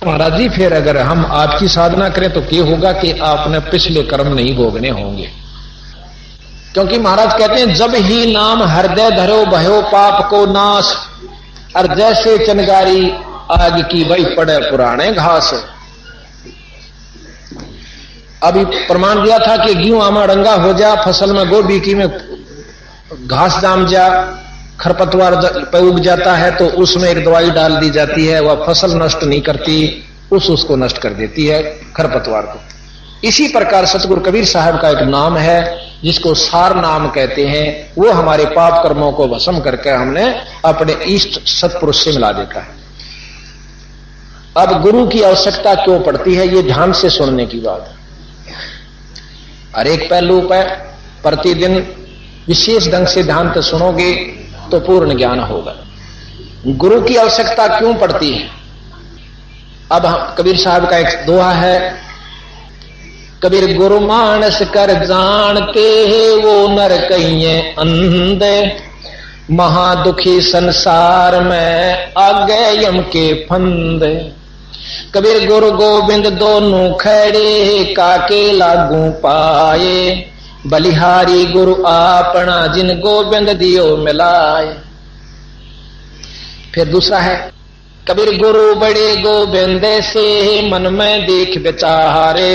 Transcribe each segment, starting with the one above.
महाराज जी फिर अगर हम आपकी साधना करें तो क्या होगा कि आपने पिछले कर्म नहीं भोगने होंगे। क्योंकि महाराज कहते हैं जब ही नाम हृदय धरो भयो पाप को नाश, और जैसे चनगारी आग की वही पड़े पुराने घास। अभी प्रमाण दिया था कि गेहूं आमा रंगा हो जा, फसल में गोभी की में घास जाम जा, खरपतवार पे उग जाता है तो उसमें एक दवाई डाल दी जाती है, वह फसल नष्ट नहीं करती, उसको नष्ट कर देती है खरपतवार को। इसी प्रकार सतगुरु कबीर साहब का एक नाम है जिसको सार नाम कहते हैं, वो हमारे पाप कर्मों को भस्म करके हमने अपने इष्ट सत्पुरुष से मिला देता है। अब गुरु की आवश्यकता क्यों पड़ती है, ये ध्यान से सुनने की बात है। हर एक पहलू पर प्रतिदिन विशेष ढंग से ध्यान से सुनोगे तो पूर्ण ज्ञान होगा। गुरु की आवश्यकता क्यों पड़ती है। अब कबीर साहब का एक दोहा है, कबीर गुरु मानस कर जानते वो नर कहिए अंधे, महादुखी संसार में आगे यम के फंदे। कबीर गुरु गोविंद दोनों खड़े काके लागू पाए, बलिहारी गुरु आपना जिन गोविंद दियो मिलाए। फिर दूसरा है, कबीर गुरु बड़े गोविंद से मन में देख विचारे,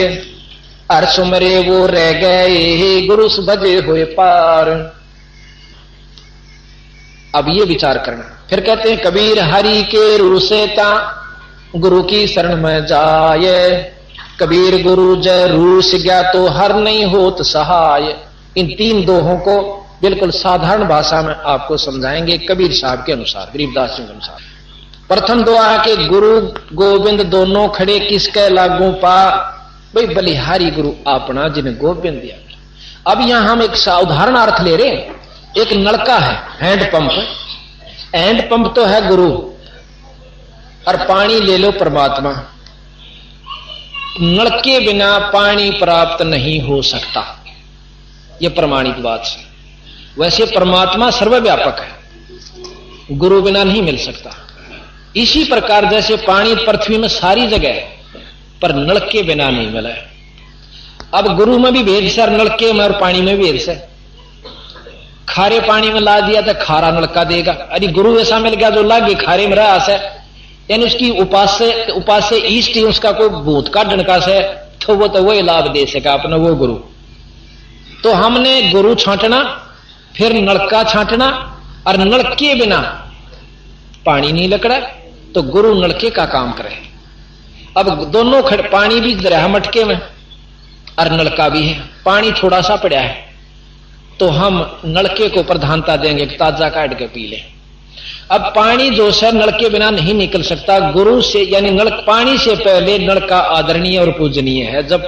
हर सुमरे वो रह गए गुरु भजे हुए पार। अब ये विचार करना। फिर कहते हैं कबीर हरि के रूसे ता गुरु की शरण में जाए, कबीर गुरु जय रूस गया तो हर नहीं होत सहाय। इन तीन दोहों को बिल्कुल साधारण भाषा में आपको समझाएंगे कबीर साहब के अनुसार, गरीबदास जी के अनुसार। प्रथम दोहा है कि गुरु गोविंद दोनों खड़े किसके लागू पा, भाई बलिहारी गुरु अपना जिन गोविंद दिया। अब यहां हम एक उदाहरण अर्थ ले रहे हैं। एक नलका है, हैंडपंप। हैंडपंप तो है गुरु, और पानी ले लो परमात्मा। नल के बिना पानी प्राप्त नहीं हो सकता, यह प्रमाणित बात है। वैसे परमात्मा सर्वव्यापक है, गुरु बिना नहीं मिल सकता। इसी प्रकार जैसे पानी पृथ्वी में सारी जगह है पर नल के बिना नहीं मिला है। अब गुरु में भी भेद से, नलके में और पानी में भी भेद से। खारे पानी में ला दिया तो खारा नलका देगा, अरे गुरु ऐसा मिल गया जो लागे खारे में रहा है, यानी उसकी उपास्य इष्ट उसका कोई भूत का डनका से, तो वो तो वही लाभ दे सका अपना वो गुरु। तो हमने गुरु छांटना, फिर नलका छांटना, और नलके बिना पानी नहीं लकड़ा, तो गुरु नलके का काम करे। अब दोनों पानी भी रहा मटके में और नलका भी है, पानी थोड़ा सा पड़ा है तो हम नलके को प्रधानता देंगे, ताजा काट के पी ले। अब पानी जो है नलके बिना नहीं निकल सकता, गुरु से यानी पानी से पहले नलका आदरणीय और पूजनीय है। जब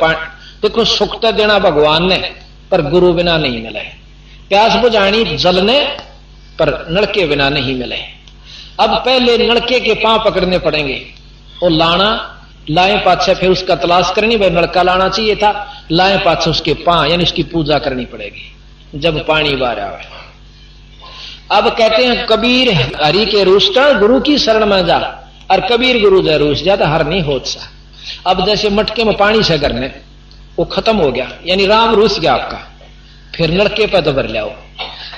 देखो सुख तो देना भगवान ने, पर गुरु बिना नहीं मिले। प्यास बुझानी जल ने, पर नलके बिना नहीं मिले। अब पहले नलके के पांव पकड़ने पड़ेंगे, और लाना लाए पाछे, फिर उसका तलाश करनी, भाई नलका लाना चाहिए था, लाए पाछे उसके पांव, यानी उसकी पूजा करनी पड़ेगी जब पानी बाहर आवे। अब कहते हैं कबीर हरि के रूष्टा गुरु की शरण में जा, और कबीर गुरु जय रूस जा तो हर नहीं होत सा। अब जैसे मटके में पानी से करने वो खत्म हो गया, यानी राम रूस गया आपका, फिर नलके पर तो भर लाओ,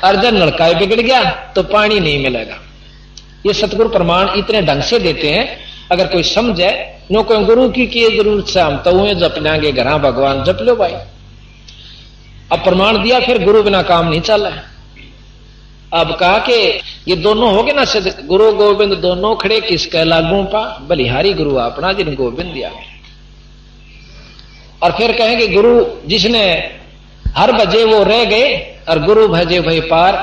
और जब नलका बिगड़ गया तो पानी नहीं मिलेगा। ये सतगुरु प्रमाण इतने ढंग से देते हैं, अगर कोई समझे नो कोई गुरु की जरूरत से हम तो वह जप लेंगे, घर भगवान जप लो भाई। अब प्रमाण दिया, फिर गुरु बिना काम नहीं चल रहा है। अब कहा कि ये दोनों हो गए ना, गुरु गोविंद दोनों खड़े किसके लागू पा, बलिहारी गुरु अपना जिन गोविंद दिया। और फिर कहेंगे गुरु जिसने हर भजे वो रह गए, और गुरु भजे भय पार।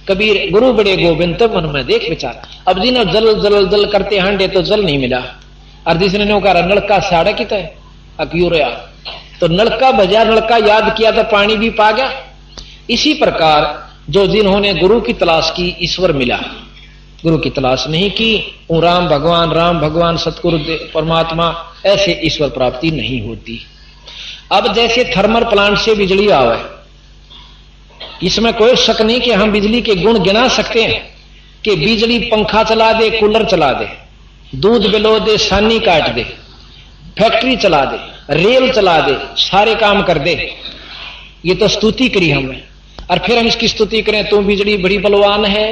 कबीर गुरु बड़े गोविंद तब मन में देख विचार। अब जिन्हें जल जल जल करते हांडे तो जल नहीं मिला, और जिसने नौका नलका साड़ा कित है अक्यूर, तो नलका भजा, नलका याद किया तो पानी भी पा गया। इसी प्रकार जो जिन्होंने गुरु की तलाश की ईश्वर मिला, गुरु की तलाश नहीं की वो राम भगवान सतगुरु परमात्मा, ऐसे ईश्वर प्राप्ति नहीं होती। अब जैसे थर्मल प्लांट से बिजली आवे, इसमें कोई शक नहीं कि हम बिजली के गुण गिना सकते हैं कि बिजली पंखा चला दे, कूलर चला दे, दूध बिलो दे, सानी काट दे, फैक्ट्री चला दे, रेल चला दे, सारे काम कर दे। ये तो स्तुति करी हमने। और फिर हम इसकी स्तुति करें, तू बिजली बड़ी बलवान है,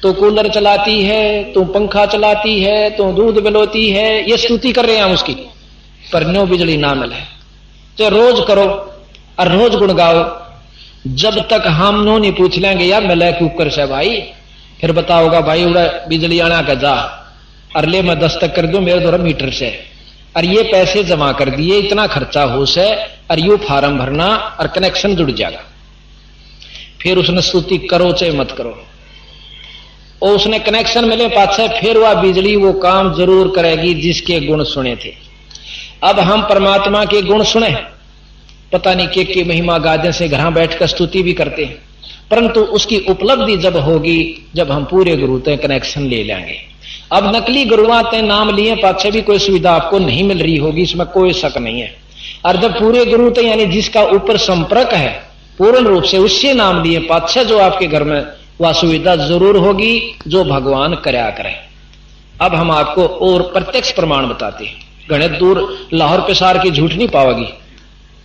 तो कूलर चलाती है, तो पंखा चलाती है, तो दूध बिलोती है, ये स्तुति कर रहे हैं हम उसकी। पर नो बिजली ना मिले तो रोज करो और रोज गुण गाओ। जब तक हम नो नहीं पूछ लेंगे यार मिले कुकर से भाई, फिर बताओगा भाई उड़ा बिजली आना का जा, और ले मैं दस्तक कर दूं मेरे द्वारा मीटर से, और ये पैसे जमा कर दिए, इतना खर्चा हो से, और यू फार्म भरना और कनेक्शन जुड़ जाएगा। फिर उसने स्तुति करो चाहे मत करो, और उसने कनेक्शन मिले पाछे, फिर वह बिजली वो काम जरूर करेगी जिसके गुण सुने थे। अब हम परमात्मा के गुण सुने, पता नहीं के महिमा गादे से घर बैठकर स्तुति भी करते हैं, परंतु उसकी उपलब्धि जब होगी जब हम पूरे गुरु ते कनेक्शन ले लेंगे। अब नकली गुरुआ ते नाम लिए पाछे भी कोई सुविधा आपको नहीं मिल रही होगी, इसमें कोई शक नहीं है। और जब पूरे गुरु ते यानी जिसका ऊपर संपर्क है पूर्ण रूप से, उससे नाम लिए पाछे जो आपके घर में वह सुविधा जरूर होगी जो भगवान करया करे। अब हम आपको और प्रत्यक्ष प्रमाण बताते हैं। गणित दूर लाहौर पेशार की झूठ नहीं पाओगी,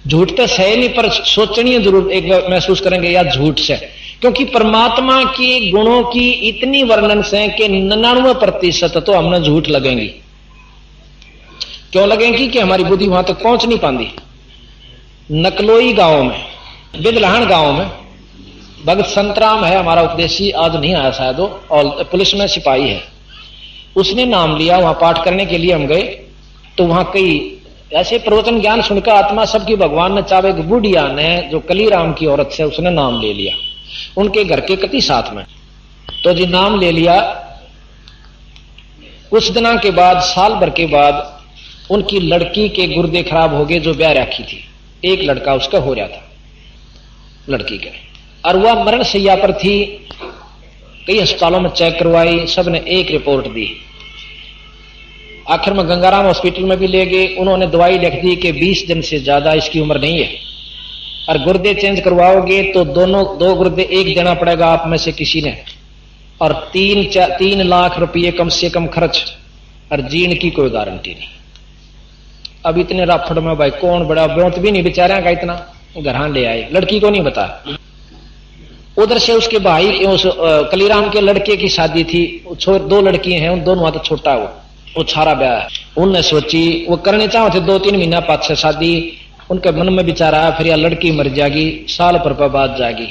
झूठ तो सही नहीं पर सोचनी जरूर एक महसूस करेंगे या झूठ से, क्योंकि परमात्मा के गुणों की इतनी वर्णन से कि 99% तो हमने झूठ लगेंगी। क्यों लगेंगी कि हमारी बुद्धि वहां तक पहुंच नहीं पाती। नकलोई गांव में, बिदलहन गांव में भगत संतराम है हमारा उपदेशी, आज नहीं आया शायद वो, और पुलिस में सिपाही है। उसने नाम लिया, वहां पाठ करने के लिए हम गए, तो वहां कई ऐसे प्रवचन ज्ञान सुनकर आत्मा सबकी भगवान ने चावे, बुढ़िया ने जो कलीराम की औरत से उसने नाम ले लिया, उनके घर के कति साथ में, तो जी नाम ले लिया। उस दिना के बाद साल भर के बाद उनकी लड़की के गुर्दे खराब हो गए जो ब्याह रखी थी, एक लड़का उसका हो रहा था लड़की के, और वह मरण शैया पर थी। कई अस्पतालों में चेक करवाई, सबने एक रिपोर्ट दी। आखिर में गंगाराम हॉस्पिटल में भी ले गए, उन्होंने दवाई लिख दी कि 20 दिन से ज्यादा इसकी उम्र नहीं है, और गुर्दे चेंज करवाओगे तो दो गुर्दे एक देना पड़ेगा आप में से किसी ने, और 3 लाख रुपये कम से कम खर्च, और जीन की कोई गारंटी नहीं। अब इतने राफड़ में भाई कौन बड़ा ब्योंत भी नहीं बेचारा का, इतना घर ले आए, लड़की को नहीं बता। उधर से उसके भाई उस कलीराम के लड़के की शादी थी, 2 लड़की हैं, उन दोनों तो छोटा वो छारा ब्याह है। उनने सोची वो करने चाहते 2-3 महीना पाछे शादी, उनके मन में विचार आया फिर यह लड़की मर जाएगी, साल पर बाद जाएगी,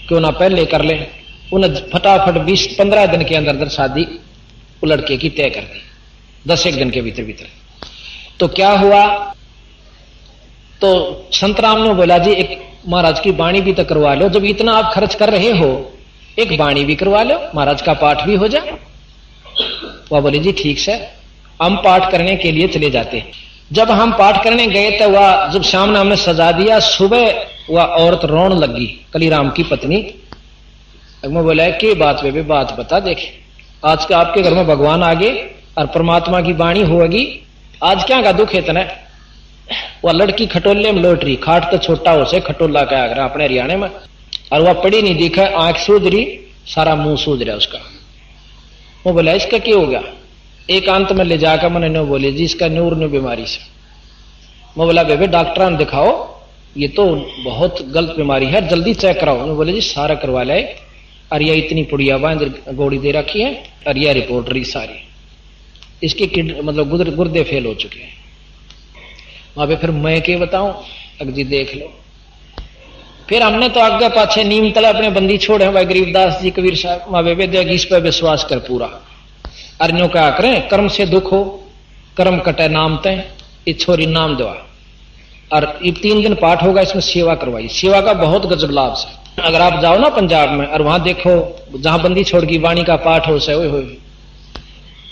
क्यों ना पहले कर ले। उन्हें फटाफट 20-15 दिन के अंदर शादी वो लड़के की तय कर दी, 10 दिन के भीतर भीतर। तो क्या हुआ, तो संतराम ने बोला जी एक महाराज की बाणी भी तो करवा लो, जब इतना आप खर्च कर रहे हो एक बाणी भी करवा लो, महाराज का पाठ भी हो जाए। वह बोले जी ठीक से, हम पाठ करने के लिए चले जाते। जब हम पाठ करने गए तो वह जब सामने हमने सजा दिया, सुबह वह औरत रोने लगी, कलीराम की पत्नी। मैं बोला कि बात वे भी बात बता, देखे आज का आपके घर में भगवान आ गए और परमात्मा की बाणी होगी, आज क्या का दुख है इतना। वह लड़की खटोले में लौट रही, खाट तो छोटा हो से खटोला का आगरा अपने हरियाणा में, और वह पढ़ी नहीं दिखा, आंख सूझ रही, सारा मुंह सूझ रहा उसका। वो बोला इसका क्या हो गया, एकांत में ले जाकर मैंने नो बोले जी इसका नूर नो बीमारी से। मैं बोला बेबे डॉक्टर ने दिखाओ, ये तो बहुत गलत बीमारी है, जल्दी चेक कराओ। उन्होंने बोले जी सारा करवा ले, और यह इतनी पुड़िया गोड़ी दे रखी है, और यह रिपोर्ट रही सारी, इसके मतलब गुर्दे फेल हो चुके हैं। वहां पे फिर मैं क्या बताऊं, अग जी देख लो। फिर हमने तो आगे पाछे नीम तले अपने बंदी छोड़े भाई गरीबदास जी कबीर साहब, वहां बेबे देख इस पर विश्वास कर पूरा, अर्नियों क्या करें, कर्म से दुख हो कर्म कटे नाम तय, ये छोरी नाम दवा। और ये 3 दिन पाठ होगा, इसमें सेवा करवाई, सेवा का बहुत गजब लाभ से। अगर आप जाओ ना पंजाब में और वहां देखो जहां बंदी छोड़ की वाणी का पाठ हो से,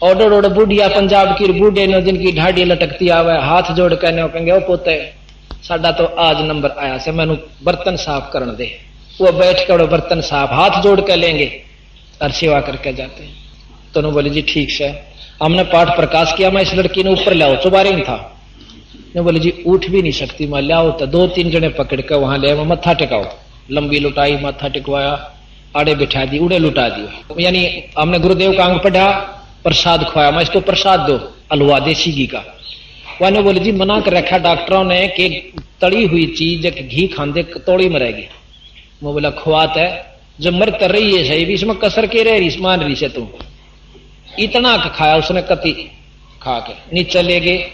ओडो ओडो बूढ़िया पंजाब की बूढ़े ने जिनकी ढाडी लटकती आवे, हाथ जोड़ के नो कहेंगे ओ पोते साडा तो आज नंबर आया से, मैनू बर्तन साफ करने दे। वो बैठ कर बर्तन साफ हाथ जोड़ के लेंगे और सेवा करके जाते हैं। तो उन्होंने बोले जी ठीक से, हमने पाठ प्रकाश किया, मैं इस लड़की ने ऊपर लाओ, चुबारे ही था। ने बोले जी उठ भी नहीं सकती, मैं लाओ तो 2-3 जने पकड़ के वहां ले, मत्था टिकाओ, लंबी लुटाई, मत्था टिकवाया, आड़े बिठा दी, उड़े लुटा दिया। यानी हमने गुरुदेव का अंग पढ़ा, प्रसाद खुआया, मैं इसको प्रसाद दो हलवा देसी घी का। वह बोले जी मना कर रखा डॉक्टरों ने कि तली हुई चीज घी खांदे तोड़ी मरेगी। वो बोला खुआत है जो मर तर रही है सही भी, इसमें कसर के रही मान रही से तुम। इतना खाया उसने कति खा के नीचे ले गए।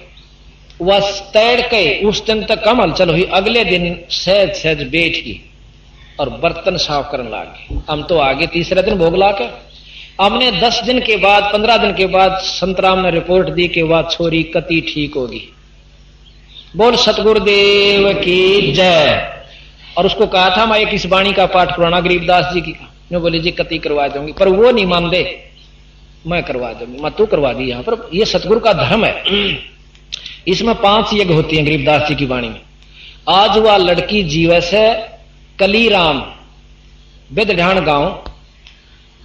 वह तैर के उस दिन तक कम हलचल हुई, अगले दिन सहज सहज बैठ गई और बर्तन साफ करने लगे। हम तो आगे तीसरे दिन भोग ला के हमने 10 दिन के बाद 15 दिन के बाद संतराम ने रिपोर्ट दी कि वह छोरी कति ठीक होगी। बोल सतगुरुदेव की जय। और उसको कहा था मैं एक इस वाणी का पाठ करवाना गरीबदास जी की, जो बोले जी कति करवा दूंगी, पर वो नहीं मान दे, मैं करवा दूंगी। मैं तू करवा दी। यहां पर ये सतगुरु का धर्म है। इसमें 5 यज्ञ होती हैं गरीबदास जी की वाणी में। आज वह लड़की जीवस है कलीराम बेदढाण गांव,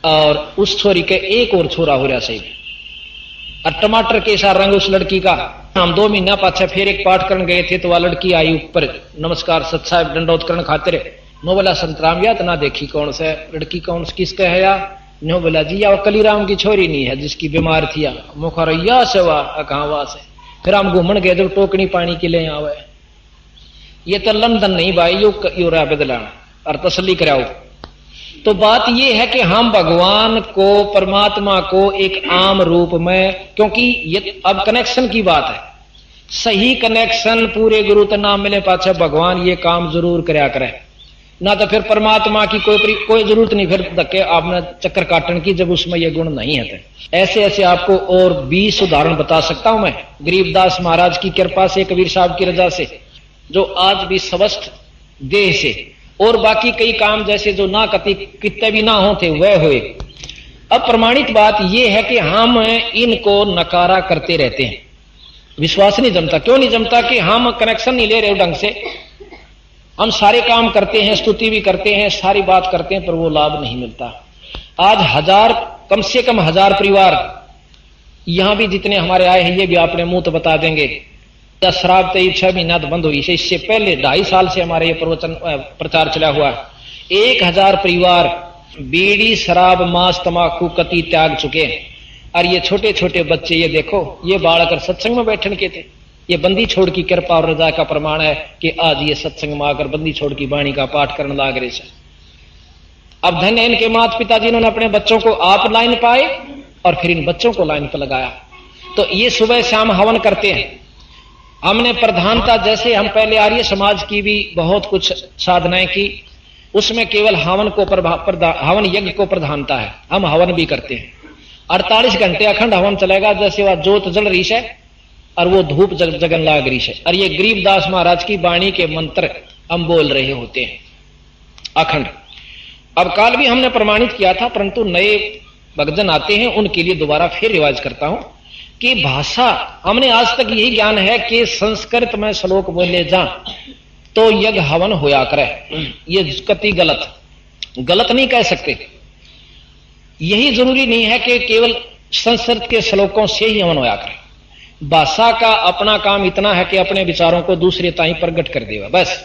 और उस छोरी के एक और छोरा हो रहा सही, और टमाटर के सा रंग उस लड़की का। हम 2 महीना पाछे फिर एक पाठ करने गए थे तो वह लड़की आई ऊपर, नमस्कार सत साहब दंडोत करने खातिर। नो बोला संतराम या तना देखी कौन से लड़की कौन किसके है या? नो बोला जी या कलीराम की छोरी नहीं है जिसकी बीमार थी। मुखरैया से वाह कहाँ वाह से। फिर हम घूमन गए तो टोकनी पानी के लिए आवे। ये तो लंदन नहीं भाई, यो रहा बदलाना और तसली कराओ। तो बात यह है कि हम भगवान को परमात्मा को एक आम रूप में, क्योंकि ये अब कनेक्शन की बात है, सही कनेक्शन पूरे गुरु तो नाम मिले पाछे भगवान ये काम जरूर कराया करे, ना तो फिर परमात्मा की कोई जरूरत नहीं फिर धक्के आपने चक्कर काटने की जब उसमें ये गुण नहीं है। ऐसे ऐसे आपको और 20 उदाहरण बता सकता हूं मैं गरीबदास महाराज की कृपा से, कबीर साहब की रजा से, जो आज भी स्वस्थ देह से, और बाकी कई काम जैसे जो ना कति कितने भी ना होते वह हुए। अब प्रमाणित बात यह है कि हम इनको नकारा करते रहते हैं, विश्वास नहीं जमता। क्यों नहीं जमता? कि हम कनेक्शन नहीं ले रहे ढंग से। हम सारे काम करते हैं, स्तुति भी करते हैं, सारी बात करते हैं, पर वो लाभ नहीं मिलता। आज कम से कम 1000 परिवार यहां भी जितने हमारे आए हैं ये भी अपने मुंह तो बता देंगे, शराब 6 महीना तो बंद हुई से, इससे पहले 2.5 साल से हमारे ये प्रवचन प्रचार चला हुआ है। 1000 परिवार बीड़ी शराब मांस तमाकू कति त्याग चुके हैं। और ये छोटे छोटे बच्चे, ये देखो ये बालकर सत्संग में बैठने के थे। ये बंदी छोड़ की कृपा और रजा का प्रमाण है कि आज ये सत्संग में आकर बंदी छोड़ की वाणी का पाठ करने लाग रहे से। अब धन्य इनके माता पिता जिन्होंने अपने बच्चों को आप लाइन पाए और फिर इन बच्चों को लाइन पर लगाया। तो ये सुबह शाम हवन करते हैं। हमने प्रधानता, जैसे हम पहले आर्य समाज की भी बहुत कुछ साधनाएं की, उसमें केवल हवन यज्ञ को प्रधानता है। हम हवन भी करते हैं, 48 घंटे अखंड हवन चलेगा, जैसे वह जोत जल रही है और वो धूप जगन लाग रही है। और ये गरीबदास महाराज की वाणी के मंत्र हम बोल रहे होते हैं अखंड। अब काल भी हमने प्रमाणित किया था, परंतु नए भक्तजन आते हैं उनके लिए दोबारा फिर रिवाज करता हूं कि भाषा, हमने आज तक यही ज्ञान है कि संस्कृत में श्लोक बोले जा तो यज्ञ हवन होया करे। ये कति गलत नहीं कह सकते। यही जरूरी नहीं है कि केवल संस्कृत के श्लोकों से ही हवन होया करे। भाषा का अपना काम इतना है कि अपने विचारों को दूसरे ताई प्रकट कर देगा बस।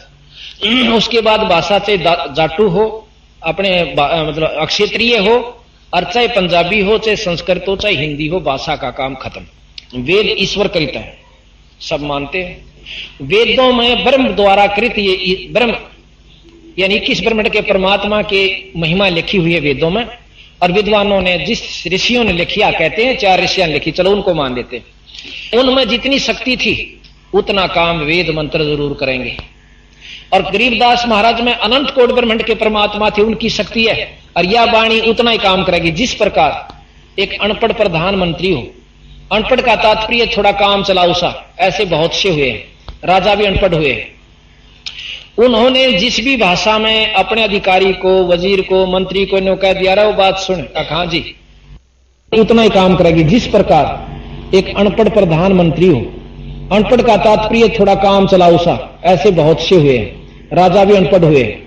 उसके बाद भाषा से जाटू हो, अपने मतलब अक्षेत्रीय हो, और चाहे पंजाबी हो, चाहे संस्कृत हो, चाहे हिंदी हो, भाषा का काम खत्म। वेद ईश्वर कृत है, सब मानते हैं। वेदों में ब्रह्म द्वारा कृत, ये ब्रह्म यानी 21 ब्रह्मांड के परमात्मा के महिमा लिखी हुई है वेदों में। और विद्वानों ने, जिस ऋषियों ने लिखिया, कहते हैं 4 ऋषियां लिखी, चलो उनको मान लेते हैं। उनमें जितनी शक्ति थी उतना काम वेद मंत्र जरूर करेंगे। और गरीबदास महाराज में अनंत कोटि ब्रह्मांड के परमात्मा थे, उनकी शक्ति है, और यह वाणी उतना ही काम करेगी। जिस प्रकार एक अनपढ़ प्रधानमंत्री हो, अनपढ़ का तात्पर्य थोड़ा काम चलाऊ सा, ऐसे बहुत से हुए हैं, राजा भी अनपढ़ हुए हैं। उन्होंने जिस भी भाषा में अपने अधिकारी को, वजीर को, मंत्री को नो कह दिया रहा, वो बात सुन, कहा जी उतना ही काम करेगी। जिस प्रकार एक अनपढ़ प्रधानमंत्री हो, अनपढ़ का तात्पर्य थोड़ा काम चलाऊ सा, ऐसे बहुत से हुए हैं, राजा भी अनपढ़ हुए हैं।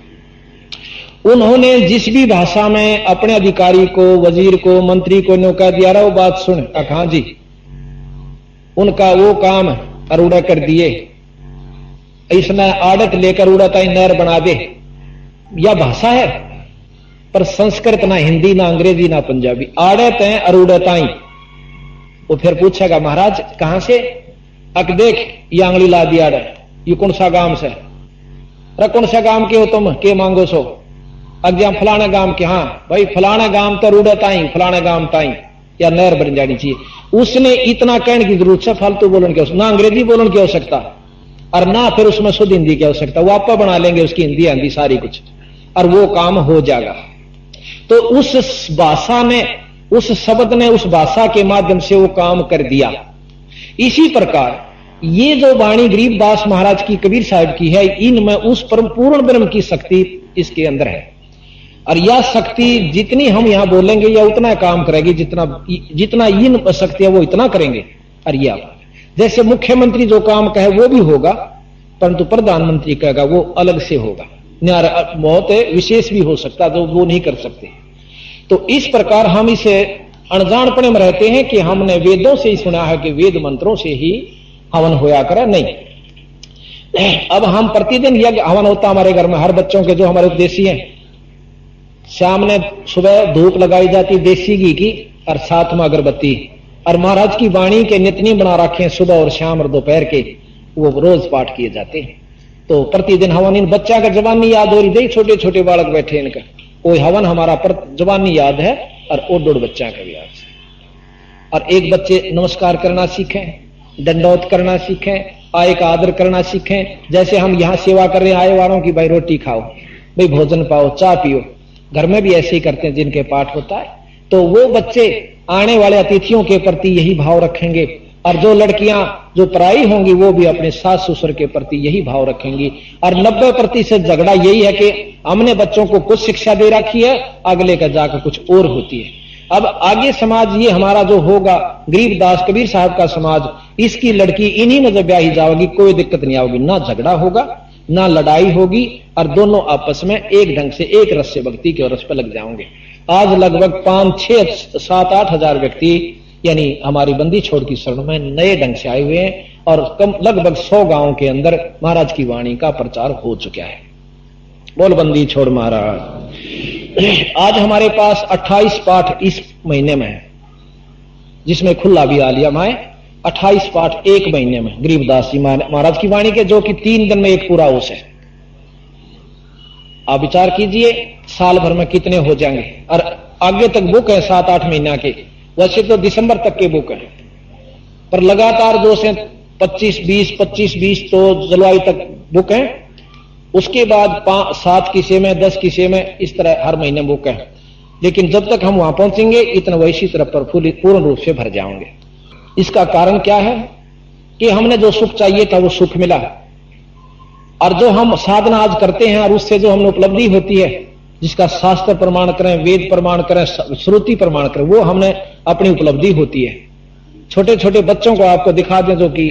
उन्होंने जिस भी भाषा में अपने अधिकारी को, वजीर को, मंत्री को नो कह दिया रहा, वो बात सुन, कहा जी उनका वो काम अरूढ़ा कर दिए, इसमें आड़त लेकर उड़ाता ही नहर बना दे। यह भाषा है, पर संस्कृत ना हिंदी, ना अंग्रेजी, ना पंजाबी, आड़त है अरूढ़ताई। वो फिर पूछेगा महाराज कहां से? अक देख ये आंगली ला दिया है, ये कौन सा गांव से? अरे कौन सा गांव के हो तुम, के मांगो सो? अज्ञा फलाने गांव के। हाँ भाई फलाने गांव तो रूढ़ ताई, फलाने गांव ताई या नहर बन जानी चाहिए। उसने इतना कहने की जरूरत है, फालतू बोलन की ना अंग्रेजी बोलन की आवश्यकता और ना फिर उसमें शुद्ध हिंदी की आवश्यकता। वो आपा बना लेंगे उसकी हिंदी आंधी सारी कुछ और वो काम हो जाएगा। तो उस भाषा ने, उस शब्द ने उस भाषा के माध्यम से वो काम कर दिया। इसी प्रकार ये जो वाणी गरीबदास महाराज की, कबीर साहब की है, इनमें उस परम पूर्ण ब्रह्म की शक्ति इसके अंदर है। और यह शक्ति जितनी हम यहां बोलेंगे या उतना काम करेगी, जितना इन शक्ति है वो इतना करेंगे। और यह जैसे मुख्यमंत्री जो काम कहे वो भी होगा, परंतु प्रधानमंत्री कहेगा वो अलग से होगा, बहुत विशेष भी हो सकता जो वो नहीं कर सकते। तो इस प्रकार हम इसे अनजानपने में रहते हैं कि हमने वेदों से ही सुना है कि वेद मंत्रों से ही हवन होया करे। नहीं, अब हम प्रतिदिन यज्ञ हवन होता हमारे घर में, हर बच्चों के जो हमारे उपदेशी हैं, शाम ने सुबह धूप लगाई जाती देसी घी की और साथ में अगरबत्ती, और महाराज की वाणी के नितनी बना रखे हैं सुबह और शाम और दोपहर के, वो रोज पाठ किए जाते हैं। तो प्रतिदिन हवन इन बच्चा का जवानी याद हो रही थी, छोटे छोटे बालक बैठे इनका, वो हवन हमारा जवानी याद है और ओ डोड़ बच्चा का भी याद है। और एक बच्चे नमस्कार करना सीखें, दंडौत करना सीखें, आय का आदर करना सीखें। जैसे हम यहां सेवा कर रहे हैं आए वालों की, भाई रोटी खाओ, भाई भोजन पाओ, चाय पियो, घर में भी ऐसे ही करते हैं जिनके पाठ होता है। तो वो बच्चे आने वाले अतिथियों के प्रति यही भाव रखेंगे, और जो लड़कियां जो पराई होंगी वो भी अपने सास ससुर के प्रति यही भाव रखेंगी। और 90% झगड़ा यही है कि हमने बच्चों को कुछ शिक्षा दे रखी है, अगले का जाकर कुछ और होती है। अब आगे समाज ये हमारा जो होगा गरीबदास कबीर साहब का समाज, इसकी लड़की इन्हीं में जब ब्याही जाओगी कोई दिक्कत नहीं आएगी, ना झगड़ा होगा ना लड़ाई होगी, और दोनों आपस में एक ढंग से एक रस से भक्ति के रस पर लग जाओगे। आज लगभग 5, 6, 7, 8 हजार व्यक्ति यानी हमारी बंदी छोड़ की शरण में नए ढंग से आए हुए हैं, और लगभग 100 गांवों के अंदर महाराज की वाणी का प्रचार हो चुका है। बोल बंदी छोड़ महाराज। आज हमारे पास 28 पाठ इस महीने में है, जिसमें खुला भी आ लिया माए 28 पाठ एक महीने में गरीबदास जी महाराज की वाणी के, जो कि 3 दिन में एक पूरा होश है। आप विचार कीजिए साल भर में कितने हो जाएंगे। और आगे तक बुक है 7-8 महीना के, वैसे तो दिसंबर तक के बुक है, पर लगातार जो से 25-20 तो जुलाई तक बुक है। उसके बाद 7 किस्से में 10 किस्से में इस तरह हर महीने बुक है। लेकिन जब तक हम वहां पहुंचेंगे इतना वैसी तरफ पर पूर्ण रूप से भर जाएंगे। इसका कारण क्या है कि हमने जो सुख चाहिए था वो सुख मिला, और जो हम साधना आज करते हैं और उससे जो हमें उपलब्धि होती है, जिसका शास्त्र प्रमाण करें, वेद प्रमाण करें, श्रुति प्रमाण करें, वो हमने अपनी उपलब्धि होती है। छोटे छोटे बच्चों को आपको दिखा दें जो कि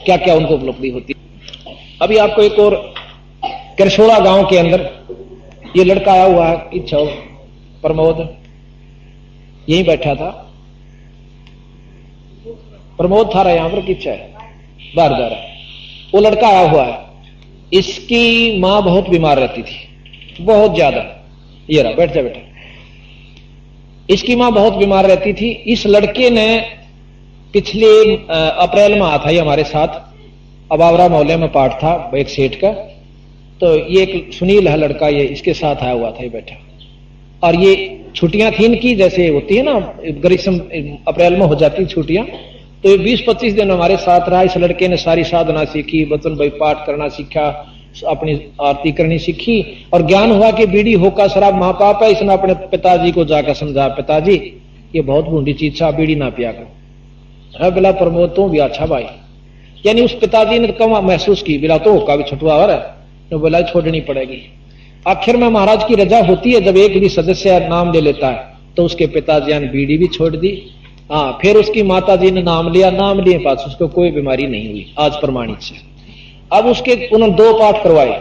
क्या क्या उनको उपलब्धि होती है। अभी आपको एक और करशोड़ा गांव के अंदर ये लड़का आया हुआ है, इच्छा प्रमोद यहीं बैठा था, प्रमोद था रहा यहां पर, किच्छा है बाहर जा रहा है। वो लड़का आया हुआ है, इसकी मां बहुत बीमार रहती थी, बहुत ज्यादा। ये रहा, बैठ जा बेटा। इसकी मां बहुत बीमार रहती थी। इस लड़के ने पिछले अप्रैल में आया था ये हमारे साथ, अबावरा मोहल्ले में पाठ था एक सेठ का। तो ये एक सुनील है लड़का, ये इसके साथ आया हुआ था, ये बैठा। और ये छुट्टियां थी इनकी, जैसे होती है ना ग्रीष्म अप्रैल में हो जाती छुट्टियां, तो ये 20-25 दिन हमारे साथ रहा। इस लड़के ने सारी साधना सीखी, वचन भाई पाठ करना सीखा, अपनी आरती करनी सीखी, और ज्ञान हुआ कि बीड़ी होका शराब महापाप है। इसने अपने पिताजी को जाकर समझा, पिताजी ये बहुत बूढ़ी चीज है, बीड़ी ना पिया करो। बिला प्रमोद तो भी अच्छा भाई, यानी उस पिताजी ने कम महसूस की, बिला तो होका भी छुटवा हो रहा है, तो बोला छोड़नी पड़ेगी। आखिर में महाराज की रजा होती है, जब एक भी सदस्य नाम ले लेता है तो उसके पिताजी ने बीड़ी भी छोड़ दी। हाँ, फिर उसकी माता जी ने नाम लिया, नाम लिए पास उसको कोई बीमारी नहीं हुई आज प्रमाणित से। अब उसके उन्होंने 2 पाठ करवाए।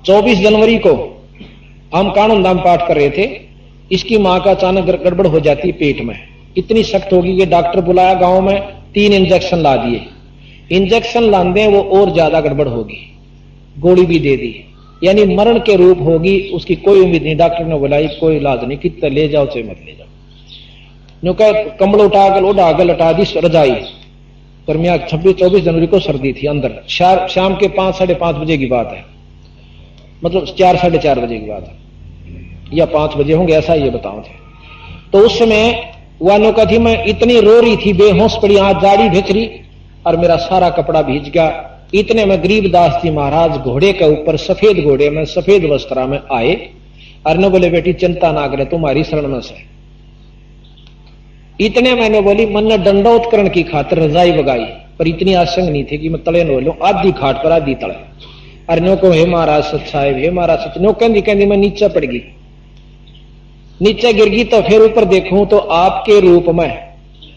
24 जनवरी को हम कानून दाम पाठ कर रहे थे, इसकी मां का अचानक गड़बड़ हो जाती पेट में, इतनी सख्त होगी कि डॉक्टर बुलाया गांव में, 3 इंजेक्शन ला दिए। इंजेक्शन लाने वो और ज्यादा गड़बड़ होगी, गोली भी दे दी, यानी मरण के रूप होगी, उसकी कोई उम्मीद नहीं। डॉक्टर ने बुलाई, कोई इलाज नहीं, कितना ले जाओ चाहे मत ले जाओ। न्यू कह कंबल उठा कर उड़ा के लटा दी रजाई। पर मैं 26-24 जनवरी को सर्दी थी अंदर, शाम के 5 साढ़े 5 बजे की बात है, मतलब 4 साढ़े 4 बजे की बात है, या 5 बजे होंगे ऐसा ये बताऊं थे। तो उस समय वानों का थी, मैं इतनी रो रही थी, बेहोश पड़ी, हाथ जाड़ी भिज रही और मेरा सारा कपड़ा भीज गया। इतने में गरीबदास जी महाराज घोड़े के ऊपर, सफेद घोड़े में, सफेद वस्त्रा में आए और न बोले बेटी चिंता ना करे, तुम्हारी शरण में से। इतने मैंने बोली, मन ने दंडोत्करण की खातिर रजाई बगाई, पर इतनी आशंक नहीं थी कि मैं तले नो लूं, आधी खाट पर आधी तले। अरे नो को हे महाराज सच साहेब, हे महाराज सच। नो कहती कहती मैं नीचे पड़ गई, नीचे गिर गई। तो फिर ऊपर देखूं तो आपके रूप में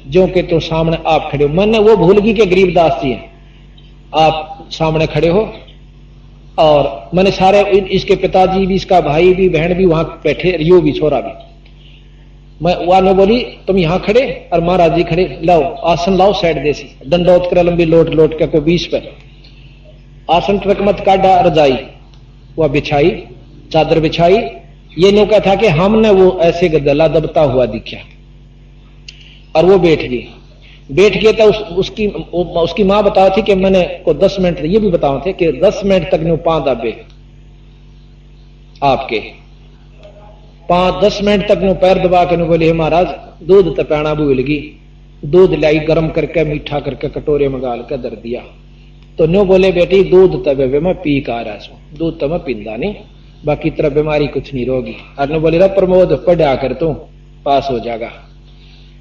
जो कि तो सामने आप खड़े हो। मैंने वो भूल गई कि गरीबदास जी हैं, आप सामने खड़े हो। और मैंने सारे, इसके पिताजी भी, इसका भाई भी, बहन भी वहां बैठे, यो भी, छोरा भी। मैं वानो बोली तुम यहां खड़े और महाराज जी खड़े, लाओ आसन लाओ साइड देसी, दंडोत कर लंबी लोट लोट के को 20 पे आसन ट्रक मत काटा, रजाई वह बिछाई, चादर बिछाई। ये नौका था कि हमने वो ऐसे गदला दबता हुआ दिखा और वो बैठ गई। बैठ गए तो उसकी मां बताओ थी कि मैंने को 10 मिनट, ये भी बताओ थे कि 10 मिनट तक नो 5 दबे आपके, 5-10 मिनट तक नो पैर दबा के नो बोले हे महाराज दूध तपैना भूल गई। दूध लाई गर्म करके मीठा करके कटोरे में गाल के दर दिया। तो नो बोले बेटी दूध तबे मैं पी का रहा छू, दूध तो मैं पींदा नहीं, बाकी तरह बीमारी कुछ नहीं रोगी। और नो बोले प्रमोद पढ़ा कर तू पास हो जाएगा।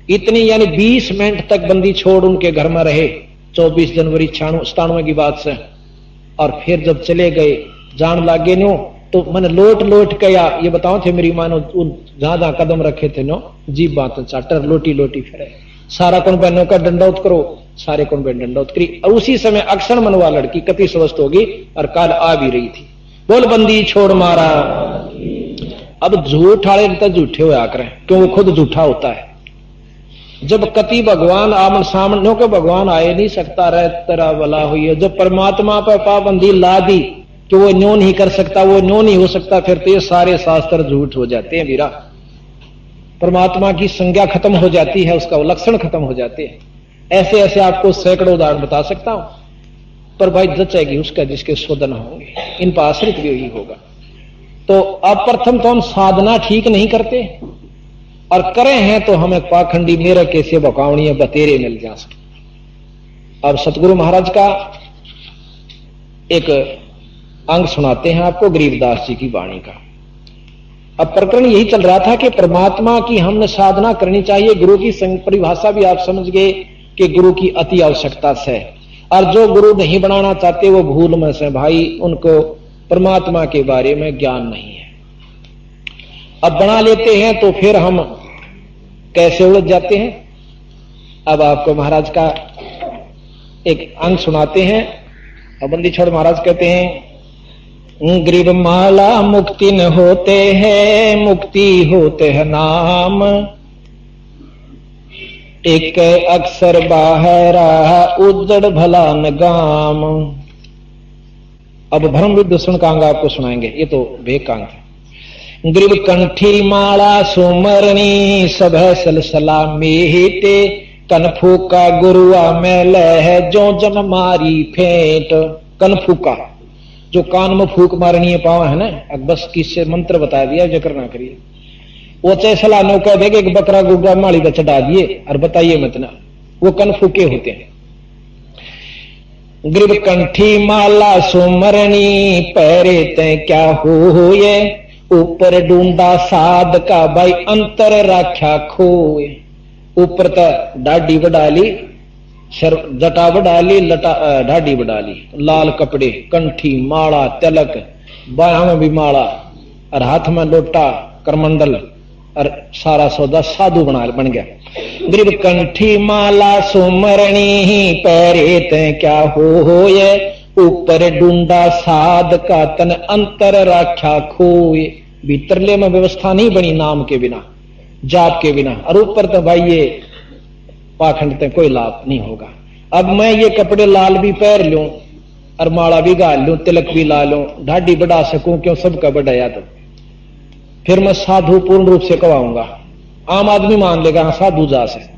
इतनी यानी 20 मिनट तक बंदी छोड़ उनके घर में रहे, 24 जनवरी 97 की बात से। और फिर जब चले गए जान लागे नो, तो मैंने लोट लोट के, या ये बताओ थे मेरी मानो जहां जहां कदम रखे थे नो, जीप बात चाटर लोटी लोटी फिरे। सारा कौन बहनों का डंडौत करो, सारे कौन बहन डंडौत करी। और उसी समय अक्षर मनवा लड़की कति स्वस्थ होगी और काल आ भी रही थी। बोल बंदी छोड़ मारा। अब झूठ वाले तो झूठे होया करें, क्यों वो खुद झूठा होता है। जब कति भगवान आमन सामने के भगवान आए नहीं सकता रहे तेरा भला हुई है। जब परमात्मा पर पाबंदी ला दी कि वो न्यो नहीं कर सकता, वो न्यो नहीं हो सकता, फिर तो ये सारे शास्त्र झूठ हो जाते हैं वीरा। परमात्मा की संज्ञा खत्म हो जाती है, उसका लक्षण खत्म हो जाते हैं। ऐसे ऐसे आपको सैकड़ों उदाहरण बता सकता हूं, पर भाई जचेगी उसका जिसके शोधन होंगे, इन पर आश्रित भी यही होगा। तो अब प्रथम तो हम साधना ठीक नहीं करते, और करे हैं तो हमें पाखंडी मेरे कैसे बकावणी बतेरे मिल जा सके। अब सतगुरु महाराज का एक अंग सुनाते हैं आपको, गरीबदास जी की वाणी का। अब प्रकरण यही चल रहा था कि परमात्मा की हमने साधना करनी चाहिए। गुरु की परिभाषा भी आप समझ गए कि गुरु की अति आवश्यकता से, और जो गुरु नहीं बनाना चाहते वो भूल में से भाई, उनको परमात्मा के बारे में ज्ञान नहीं है। अब बना लेते हैं तो फिर हम कैसे उलझ जाते हैं। अब आपको महाराज का एक अंग सुनाते हैं। अब बंदी छोड़ महाराज कहते हैं, गरीब माला मुक्ति न होते हैं, मुक्ति होते हैं नाम, एक अक्सर बाहरा उजड़ भला न गाम। अब भ्रम विदूषण का अंग आपको सुनाएंगे, ये तो भेद का अंग है। गरीब कंठी माला सुमरणी सब सलसला मेटे, कनफूका गुरुआ में लह जो जन मारी फेंट। कनफूका जो कान में फूक मारनी है पावा है ना, अब बस किससे मंत्र बता दिया, जिक्र ना करिए। वो चाहे सलाह कह देगा एक बकरा गुग्गा माली का चढ़ा दिए और बताइए मत ना, वो कनफूके होते हैं। गरीब कंठी माला सुमरणी पैरे ते क्या हो ये, ऊपर ढूंढा साध का भाई अंतर राख्या खोए। ऊपर तक डाढ़ी बढ़ा ली, जटा बढ़ा ली, ढाडी बढ़ा ली, लाल कपड़े, कंठी, माला, तिलक, बाया में भी माला और हाथ में लोटा, करमंडल और सारा सौदा साधु बन गया। गरीब कंठी माला सुमरणी पैरे ते क्या हो ये, ऊपर ढूंढा साध का तन अंतर राख्या खोए। भीतरले में व्यवस्था नहीं बनी नाम के बिना, जाप के बिना, और ऊपर तो भाई ये पाखंड ते कोई लाभ नहीं होगा। अब मैं ये कपड़े लाल भी पहन लूं और माला भी गाल लूं, तिलक भी ला लूं, ढाडी बढ़ा सकूं, क्यों सबका बढ़ाया तो फिर मैं साधु पूर्ण रूप से कहवाऊंगा। आम आदमी मान लेगा हाँ साधु जास है।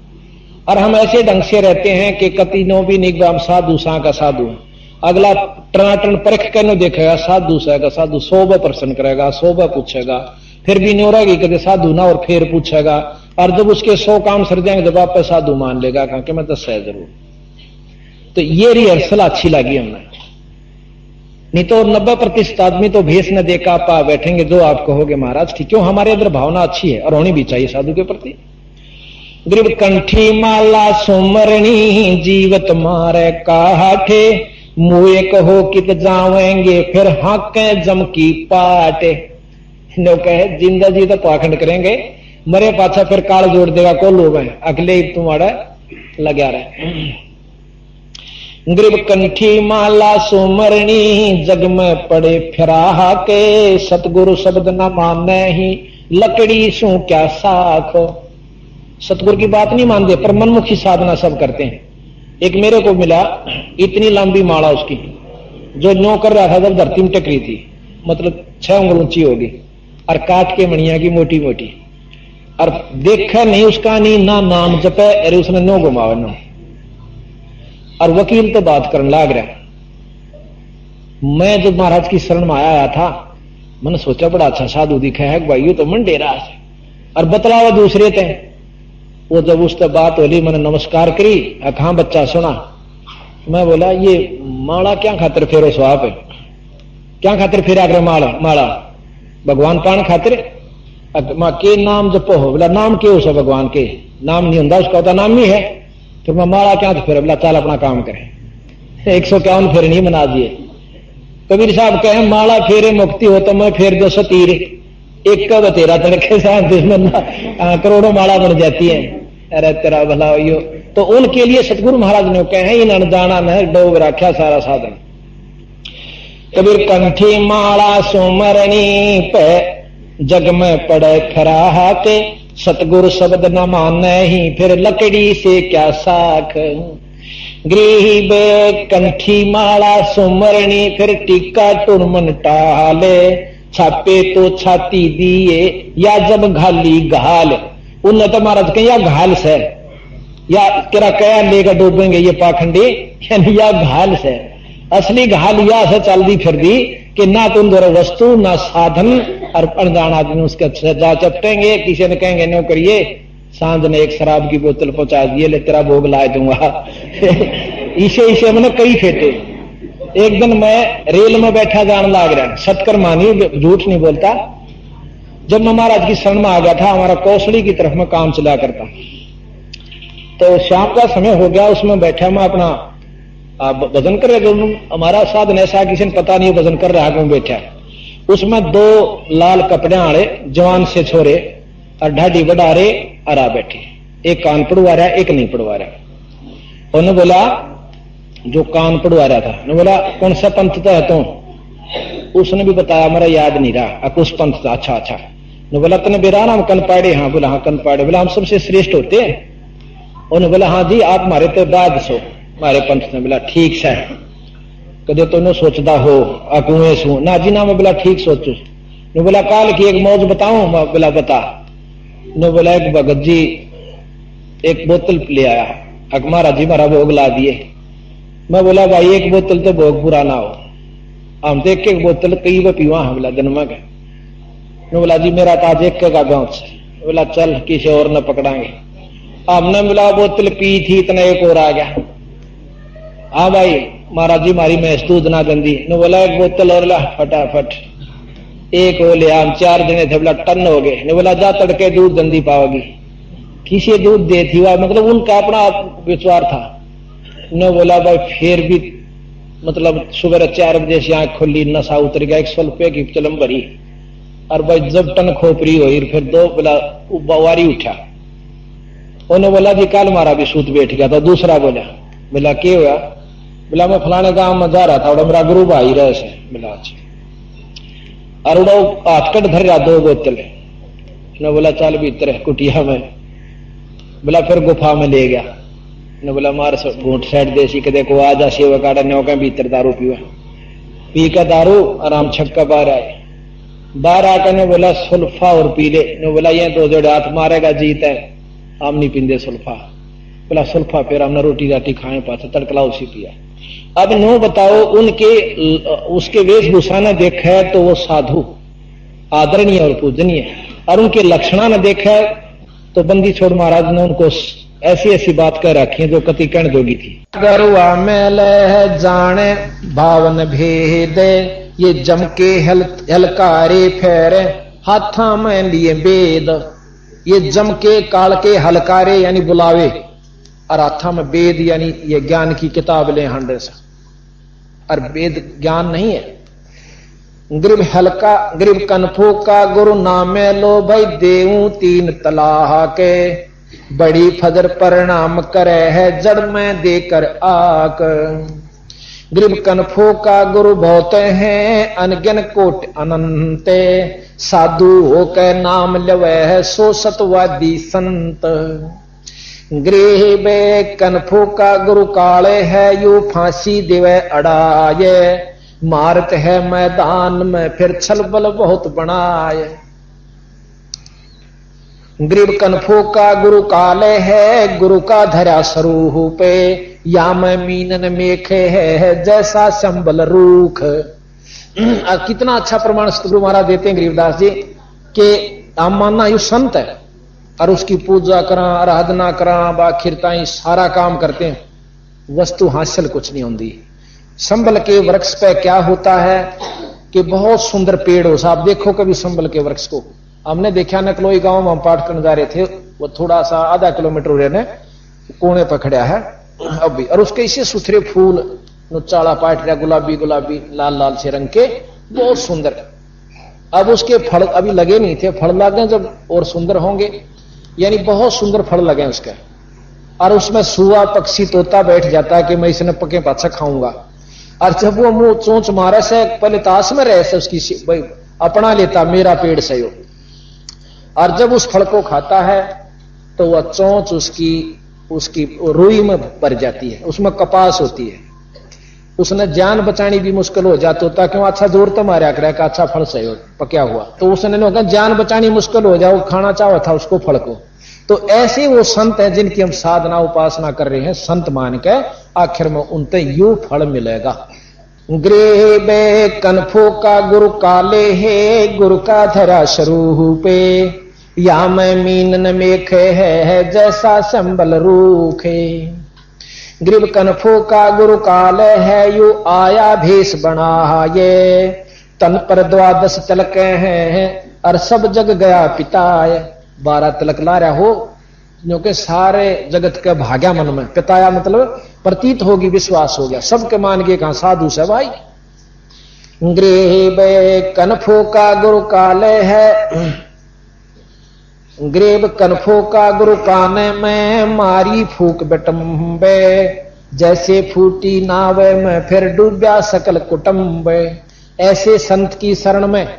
और हम ऐसे ढंग से रहते हैं कि कति नो भी नहीं हम साधु सा का साधु है। अगला टनाटन परख के नो देखेगा साधु सा का साधु, 100 प्रश्न करेगा, 100 पूछेगा, फिर भी नहीं हो रहा कदे साधु ना, और फिर पूछेगा, और जब उसके 100 काम सर जाएंगे जब आप साधु मान लेगा कहा कि मैं तो सह जरूर। तो ये रिहर्सल अच्छी लगी हमने। नहीं तो 90% आदमी तो भेष न देखा पा बैठेंगे जो आप कहोगे महाराज ठीक, क्यों हमारे अंदर भावना अच्छी है और होनी भी चाहिए साधु के प्रति। ग्रीब कंठी माला सुमरणी जीवत मारे काठे, मुए कहो कित जावेंगे फिर हाके जम की पाटे। नो कहे जिंदा जी तो पाखंड करेंगे, मरे पाछा फिर काल जोड़ देगा को लोग हैं अगले तुम्हारा लगा रहे। ग्रीब कंठी माला सुमरणी जग में पड़े फिराहा के, सतगुरु शब्द न माने ही लकड़ी सू क्या साख। सतगुरु की बात नहीं मानते पर मनमुखी साधना सब करते हैं। एक मेरे को मिला इतनी लंबी माला उसकी, जो न्यो कर रहा था जब धरती में टकरी थी, मतलब 6 उंगल ऊंची होगी, और काट के मणिया की मोटी मोटी, और देखा नहीं उसका नहीं ना नाम जपे, अरे उसने नो घुमावा नो। और वकील तो बात करने लाग रहा। मैं जब महाराज की शरण में आया था मैंने सोचा बड़ा अच्छा साधु दिखा है भाई, ये तो मन डेरा है, और बतलावा दूसरे थे। वो जब उससे बात होली मैंने नमस्कार करी, कहां बच्चा सुना। मैं बोला ये माला क्या खातिर फेरो स्वाप है, क्या खातिर फेरा कर माला भगवान पान खातिर के नाम जपो हो। बोला नाम के उस भगवान के नाम नहीं होता, उसका होता नाम ही है, फिर मैं माला क्या फिर। बोला चल अपना काम करें। 151 फेरे नहीं मना दिए। कबीर साहब कहे माला फेरे मुक्ति हो तो मैं फेर 200 तीर, एक का तेरा तड़के साथ करोड़ों माला बन जाती है। अरे तेरा भला हो। तो उनके लिए सतगुरु महाराज ने कहे इन अनजाना में डोब रखा सारा साधन। कबीर कंठी माला सुमरणी पे जग में पड़े खराहा के, सतगुरु शब्द न माने ही फिर लकड़ी से क्या साख। गृह कंठी माला सुमरणी फिर टीका टुरमन टाले, छापे तो छाती दिए या जब घाली घाल। उन्हें तो महाराज कहीं या घाल से या तेरा कया लेकर डूबेंगे ये पाखंडी, यानी या घाल से। असली घाल या से चल दी फिर दी कि ना तुम दोनों वस्तु ना साधन, और अनजान आदमी उसके जा चपटेंगे। किसी ने कहेंगे नो करिए, सांझ ने एक शराब की बोतल पहुंचा दिए, ले तेरा भोग ला दूंगा। इसे मैंने कई फेटे। एक दिन मैं रेल में बैठा जान लाग रहा, सतकर मानी झूठ नहीं बोलता। जब मैं महाराज की शरण में आ गया था, हमारा कौशली की तरफ में काम चला करता, तो शाम का समय हो गया, उसमें बैठा मैं अपना भजन कर रहे। हमारा साधन ऐसा किसी ने पता नहीं भजन कर रहा क्यों बैठा। उसमें 2 लाल कपड़े आड़े जवान से छोरे और ढाडी बढ़ा रहे और आ बैठे, एक कान पड़वा रहा एक नहीं पड़वा रहा। उन्होंने बोला जो कान पड़वा रहा था, ने बोला कौन सा पंथ था तो उसने भी बताया, मेरा याद नहीं रहा कुछ पंथ था। अच्छा अच्छा। ने बोला तने बेरा नाम कनपाड़े। हाँ बोला हाँ कनपाड़े। बोला हम सबसे श्रेष्ठ होते हैं। उन्होंने बोला हाँ जी आप मारे तो बाद सो मारे पंथ ने। बोला ठीक से कदे तो सोचता हो कुएं सू ना जी ना। मैं बोला ठीक सोचू। ने बोला काल की एक मौज बताऊं। मैं बोला बता। ने बोला एक भगत जी एक बोतल ले आया, अक महाराज जी मारा भोग ला दिए। मैं बोला भाई एक बोतल तो भोग पूरा ना हो, हम तो एक बोतल कई वो पीवा। हम बोला जन्मा का। बोला जी मेरा ताज एक का गांव से। बोला चल किसी और न पकड़ांगे। हमने बोला बोतल पी थी इतना एक और आ गया। हाँ भाई महाराज जी मारी मैं दूध ना गंदी। ने बोला एक बोतल और ला फटाफट। एक हो लिया, हम 4 जने थे। बोला टन हो गए। ने बोला जा तड़के दूध गंदी पाओगी। किसी दूध दे थी वह, मतलब उनका अपना विचार था। ने बोला भाई फिर भी मतलब सुबह 4 बजे से आंख खुली, नशा उतर गया, 100 रुपये की चलम भरी। और भाई जब टन खोपरी हुई फिर 2 बोला बावारी उठा। उन्होंने बोला जी कल मारा भी सूत बैठ गया था। दूसरा बोला क्या हुआ। बोला मैं फलाने गांव में जा रहा था, और मेरा गुरु भाई रहे से। बोला अच्छा। और उड़ा हाथ कट धर रहा 2 बोतल। ने बोला चल भीतर कुटिया में। बोला फिर गुफा में ले गया। ने बोला मार घूट साइड देसी कदे को आ जा सेवा काटा ने भीतर दारू पीवा। पी का दारू आराम छक्का पा रहा है। बाहर आकर ने बोला सुल्फा और पीले, ने बोला ये दो जोड़े हाथ मारेगा जीत है, हम नहीं पींदे सुल्फा। बोला सुल्फा फिर हमने रोटी राटी खाए पास तड़कला उसी पिया। अब नो बताओ उनके उसके वेशभूषा ने देखा है तो वो साधु आदरणीय और पूजनीय, और उनके लक्षणा ने देखा है तो बंदी छोड़ महाराज ने उनको ऐसी ऐसी बात कह रखी है जो कति कहने जोगी थी। गरुआ में लह जाने भावन भेदे, ये जमके हलकारे फेरे हाथा में लिए वेद। ये जमके काल के हलकारे यानी बुलावे, और हाथा में वेद यानी ये ज्ञान की किताब ले हंडे से, और वेद ज्ञान नहीं है। ग्रीब हल्का ग्रीब कनफो का गुरु नामे लो भाई देऊ तीन तलाह के, बड़ी फजर परिणाम करे है जड़ में देकर आक। ग्रीब कनफो का गुरु बहुत हैं अनगिन कोट अनंते, साधु हो के नाम लवे है सो सतवादी संत। ग्रीब कनफो का गुरु काले है यू फांसी दिवे अड़ाए, मारत है मैदान में फिर छलबल बहुत बनाए। ग्रीब कनफो का गुरु काले है गुरु का धरा स्वरूपे, या मैं मीनन मेखे है जैसा संबल रूख। कितना अच्छा प्रमाण गुरु महाराज देते हैं गरीबदास जी कि हम मानना यू संत है और उसकी पूजा करा आराधना करा बाखिरता सारा काम करते हैं, वस्तु हासिल कुछ नहीं होती। संबल के वृक्ष पे क्या होता है कि बहुत सुंदर पेड़ हो। साहब देखो कभी संबल के वृक्ष को, हमने देखा नकलोई गांव में हम पाठ करने जा रहे थे, वो थोड़ा सा आधा किलोमीटर रहने कोने पर खड़ा है अभी, और उसके इसे सुथरे फूल चाला पाट रहा गुलाबी गुलाबी लाल लाल से रंग के, बहुत सुंदर। अब उसके फल अभी लगे नहीं थे, फल लगे जब और सुंदर होंगे, यानी बहुत सुंदर फल लगे उसके, और उसमें सुआ पक्षी तोता बैठ जाता है कि मैं इसने पके पाछा खाऊंगा। और जब वो मुंह चोंच मारे से पहले ताश में रहे से उसकी अपना लेता मेरा पेड़ से हो, और जब उस फल को खाता है तो वह चोंच उसकी रुई में भर जाती है, उसमें कपास होती है, उसने जान बचानी भी मुश्किल हो जाती होता, क्यों अच्छा जोर तो मारा करे का अच्छा फल सही हो पक्या हुआ, तो उसने कहा जान बचानी मुश्किल हो जाओ, खाना चाहा था उसको फल को। तो ऐसे वो संत हैं जिनकी हम साधना उपासना कर रहे हैं, संत मान के आखिर में उनते यू फल मिलेगा। ग्रेबे कनफो का गुरु काले है गुरु का धरा स्वरूपे, या मैं मीनन मेखे है जैसा संबल रूखे। ग्रीब कनफो का गुरु काल है यू आया भेष बना, ये तन पर 12 तिलक हैं और सब जग गया पिताय। 12 तिलक ला रहा हो जो कि सारे जगत के भाग्या मन में, पिताया मतलब प्रतीत होगी विश्वास हो गया, सबके मान के कहा साधु से भाई। ग्रीब कनफो का गुरु काल है ग्रेब कनफो का गुरु काने में मारी फूक बटम्बे, जैसे फूटी नावे में फिर डूबा सकल कुटुंबे। ऐसे संत की शरण में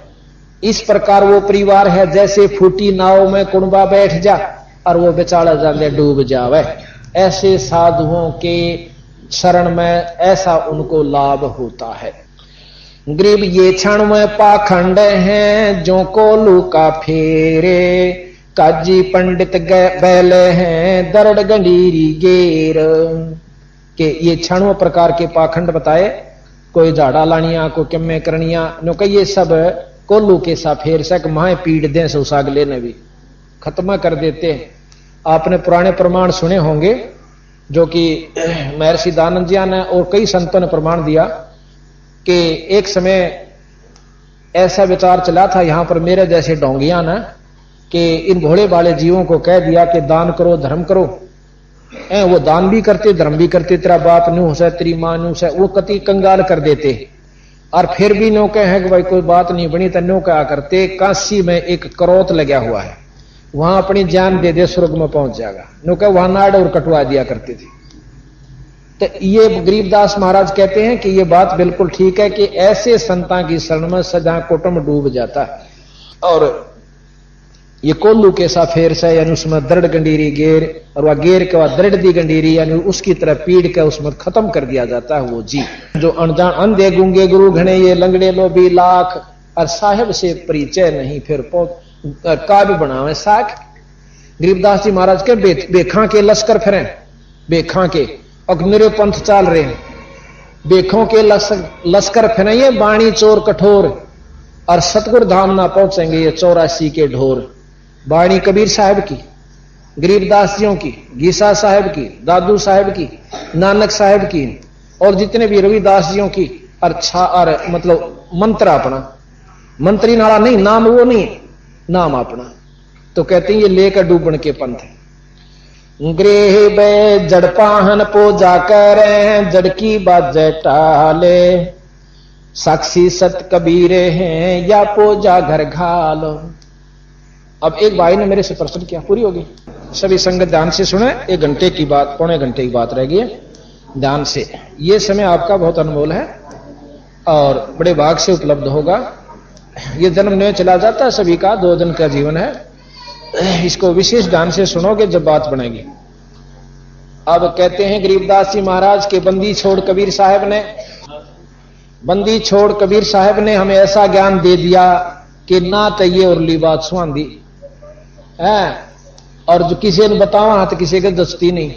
इस प्रकार वो परिवार है जैसे फूटी नाव में कुंबा बैठ जा और वो बेचारा जाने डूब जावे। ऐसे साधुओं के शरण में ऐसा उनको लाभ होता है। ग्रीब ये क्षण में पाखंड हैं जो को लूका फेरे, काजी पंडित बैले हैं दरड़ गंडीरी गेर। के ये 96 प्रकार के पाखंड बताए, कोई झाड़ा लानिया को किम्मे करनिया नो कही, ये सब कोल्लू के साफेर सक माए पीड़ दें सुसाग लेने भी खत्म कर देते हैं। आपने पुराने प्रमाण सुने होंगे जो कि महर्षि दानंद जी ने और कई संतों ने प्रमाण दिया कि एक समय ऐसा विचार चला था यहां पर मेरे जैसे ढोंगिया ने कि इन भोले भाले जीवों को कह दिया कि दान करो धर्म करो, वो दान भी करते धर्म भी करते, तेरा बाप नू से तेरी मां नू से, वो कति कंगाल कर देते। और फिर भी नो कहे कि भाई कोई बात नहीं बनी तो नो क्या करते, काशी में एक करौत लगा हुआ है वहां अपनी जान दे दे स्वर्ग में पहुंच जाएगा, नो कहे वहां नाड़ और कटवा दिया करते थे। तो ये गरीबदास महाराज कहते हैं कि ये बात बिल्कुल ठीक है कि ऐसे संतां की शरण में सदा कुटुंब डूब जाता है। और ये कोल्लू के सा फेर से यानी उसमें दरड़ गंडीरी गेर, और वह गेर के बाद दरड़ दी गंडीरी यानी उसकी तरह पीड़ के उसमें खत्म कर दिया जाता है वो जी। जो अनजान अंधे गूंगे गुरु घने ये लंगड़े लो भी लाख, और साहेब से परिचय नहीं फिर काव्य बनावे साख। गरीबदास जी महाराज के बेखा के लश्कर फिरे, बेखा के और मेरे पंथ चाल रहे हैं, बेखों के लश्कर फिरे ये बाणी चोर कठोर, और सतगुरु धाम ना पहुंचेंगे ये 84 के ढोर। बाणी कबीर साहब की, गरीबदास जियों की, गीसा साहब की, दादू साहब की, नानक साहब की, और जितने भी रविदास जियों की, और मतलब मंत्र अपना, मंत्री नाला नहीं, नाम वो नहीं, नाम अपना। तो कहते हैं ये लेकर डूबन के पंथ है। गृह बे जड़पाहन पो जाकर जड़ की बाजे टाले, साक्षी सत कबीरे हैं या पोजा घर घालो। अब एक भाई ने मेरे से प्रश्न किया, पूरी होगी, सभी संगत ध्यान से सुने, 1 घंटे की बात, पौने घंटे की बात रह गई है, ध्यान से। ये समय आपका बहुत अनमोल है और बड़े भाग से उपलब्ध होगा। ये जन्म नहीं चला जाता सभी का, 2 दिन का जीवन है, इसको विशेष ध्यान से सुनोगे जब बात बनेगी। अब कहते हैं गरीबदास जी महाराज के बंदी छोड़ कबीर साहब ने, बंदी छोड़ कबीर साहब ने हमें ऐसा ज्ञान दे दिया कि ना तो ये उरली बात सुहांदी है, और जो किसी ने बतावा तो किसी के दस्ती नहीं।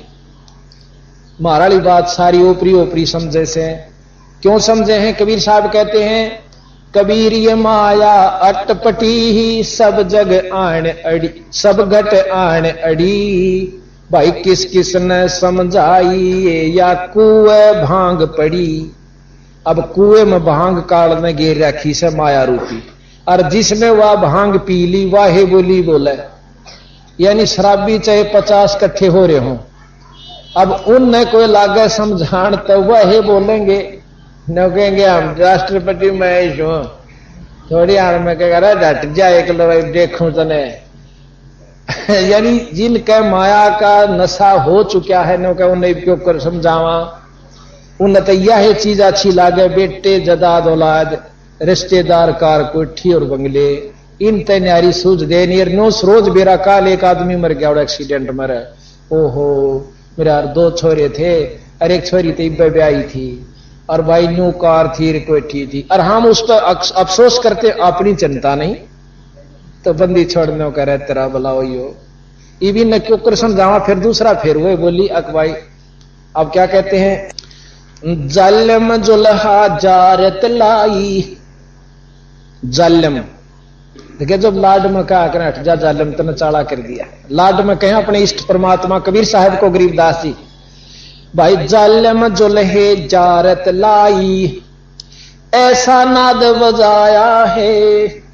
महाराली बात सारी ओपरी ओपरी समझे से। क्यों समझे हैं? कबीर साहब कहते हैं कबीर ये माया अटपटी ही, सब जग आण अड़ी, सब घट आण अड़ी। भाई किस किस ने समझाई या कुएं भांग पड़ी। अब कुएं में भांग काढ़ने गिर रखी से माया रूपी, और जिसने वह भांग पी ली वाहे बोली बोले, यानी शराबी चाहे 50 इकट्ठे हो रहे हों, अब उनने कोई लागे समझान तो वह बोलेंगे, न कहेंगे हम राष्ट्रपति महेश हूं, थोड़ी हार में कह डट जाए देखूं तने। यानी जिनका माया का नशा हो चुका है न उन्हें क्यों कर समझावा, उन्हें तो यह चीज अच्छी लागे, बेटे जदाद औलाद रिश्तेदार कार कोठी और बंगले, इन तैयारी सूझ दे नियर नो रोज बेरा काल एक आदमी मर गया और एक्सीडेंट मर। ओहो मेरा 2 छोरे थे और एक छोरी तो इब्बे ब्याही थी, और भाई न्यू कार थी कोठी थी, और हम उस पर अफसोस करते अपनी चिंता नहीं। तो बंदी छोड़ने का रहे तेरा बुलाओ यो इवी न क्यों कर समझावा। फिर दूसरा फिर वही बोली अकबाई। अब क्या कहते हैं, जालिम जुल्हा जारत लाई। जालिम देखिए जब लाड में कहा कर हट जा जालिम तने चाला कर दिया, लाड में कहें अपने इष्ट परमात्मा कबीर साहब को गरीबदास जी, भाई जालिम जुल्हे जारत लाई, ऐसा नाद बजाया है।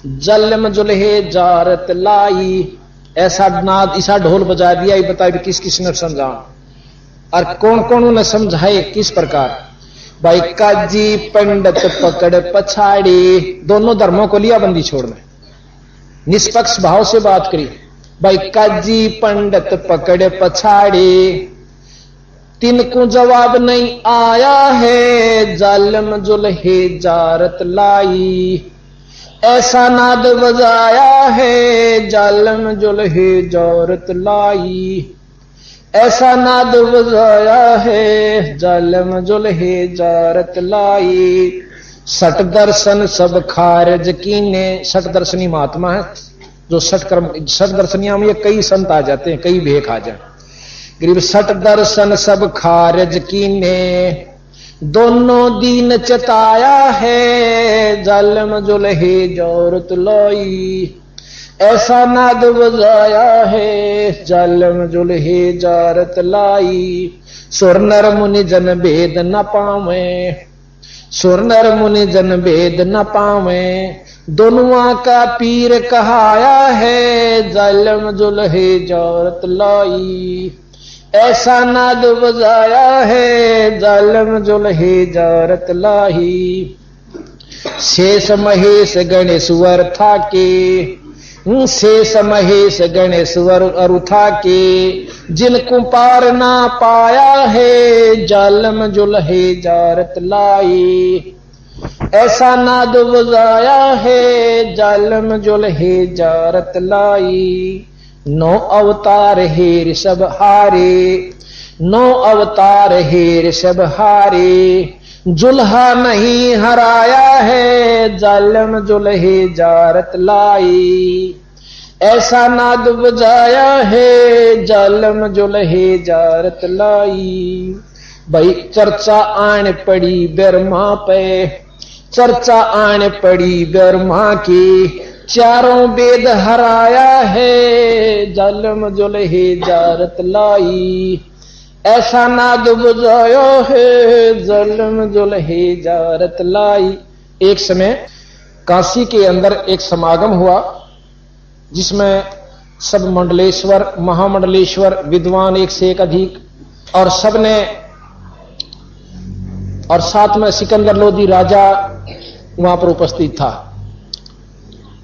जालिम जुल्हे जारत लाई, ऐसा नाद ऐसा ढोल बजा दिया। ये बताए किस किस ने समझा और कौन कौन उन्हें समझाए किस प्रकार। भाई काजी पंडित पकड़ पछाड़ी, दोनों धर्मों को लिया बंदी छोड़ने, निष्पक्ष भाव से बात करी। भाई काजी पंडित पकड़ पछाड़ी, तिनको जवाब नहीं आया है। जालिम जुल्हे जारत लाई, ऐसा नाद बजाया है। जालिम जुल्हे जारत लाई, ऐसा नाद बजाया है। जालिम जुल्हे जारत लाई, सठ दर्शन सब खारिज कीने। सठ दर्शनी महात्मा है जो सठ दर्शनिया में ये कई संत आ जाते हैं, कई भेख आ जाए। गरीब सठ दर्शन सब खारिज कीने, दोनों दीन चताया है। जालिम जुल्हे जारत लाई, ऐसा नाद बजाया है। जालिम जुल्हे जारत लाई, सुर नर मुनि जन भेद न पावे। सुर नर मुनि जन भेद न पावे, दोनों का पीर कहाया है। जालिम जुल्हे जारत लाई, ऐसा नाद बजाया है। जालिम जुल्हे जारत लाई, शेष महेश गणेश वर था के। शेष महेश गणेश वर अरुथा के, जिनको पार ना पाया है। जालिम जुल्हे जारत लाई, ऐसा नाद बजाया है। जालिम जुल्हे जारत लाई, 9 अवतार हेर सब हारे। 9 अवतार हेर सब हारे, जुल्हा नहीं हराया है, जालिम जुल्हे जारत लाई। ऐसा नाद बजाया है, जालिम जुल्हे जारत लाई। भाई चर्चा आन पड़ी बर्मा पे, चर्चा आन पड़ी बर्मा की, चारों वेद हराया है, जालिम जुल्हे जारत लाई। ऐसा नाद बजाया है, जालिम जुल्हे जारत लाई। एक समय काशी के अंदर एक समागम हुआ जिसमें सब मंडलेश्वर, महामंडलेश्वर, विद्वान एक से एक अधिक, और सबने, और साथ में सिकंदर लोधी राजा वहां पर उपस्थित था,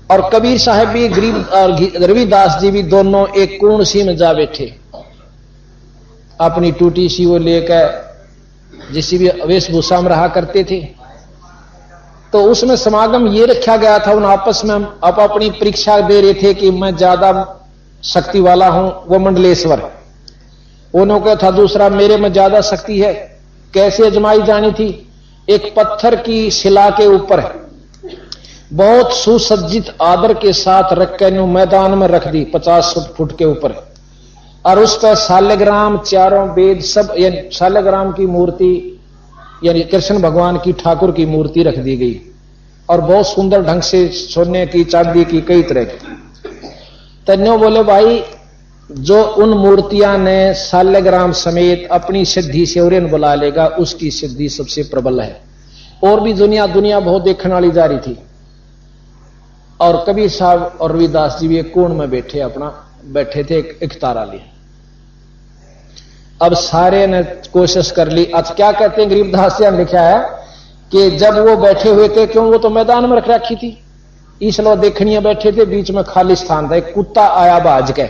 और कबीर साहब भी, गरीब और रविदास जी भी दोनों एक कोण सी में जा बैठे, अपनी टूटी सी वो लेकर, जिसी भी वेशभूषा में रहा करते थे। तो उसमें समागम ये रखा गया था, उन आपस में आप अपनी परीक्षा दे रहे थे कि मैं ज्यादा शक्ति वाला हूं, वो मंडलेश्वर, उन्होंने कहा था दूसरा मेरे में ज्यादा शक्ति है। कैसे अजमाई जानी थी? एक पत्थर की शिला के ऊपर बहुत सुसज्जित आदर के साथ रख कर मैदान में रख दी 50 फुट के ऊपर, और उस पर शालिग्राम, चारों वेद सब, यानी शालिग्राम की मूर्ति, यानी कृष्ण भगवान की, ठाकुर की मूर्ति रख दी गई, और बहुत सुंदर ढंग से सोने की, चांदी की, कई तरह की। तन्यो बोले भाई जो उन मूर्तियां ने शालिग्राम समेत अपनी सिद्धि से और बुला लेगा, उसकी सिद्धि सबसे प्रबल है। और भी दुनिया बहुत देखने वाली जा रही थी, और कबीर साहब और रविदास जी भी एक कोण में बैठे, अपना बैठे थे, एक तारा लिए। अब सारे ने कोशिश कर ली। आज क्या कहते हैं, गरीबदास जी ने लिखा है कि जब वो बैठे हुए थे, क्यों वो तो मैदान में रख रखी थी, इसलिए देखनिया बैठे थे, बीच में खाली स्थान था। एक कुत्ता आया भाज के,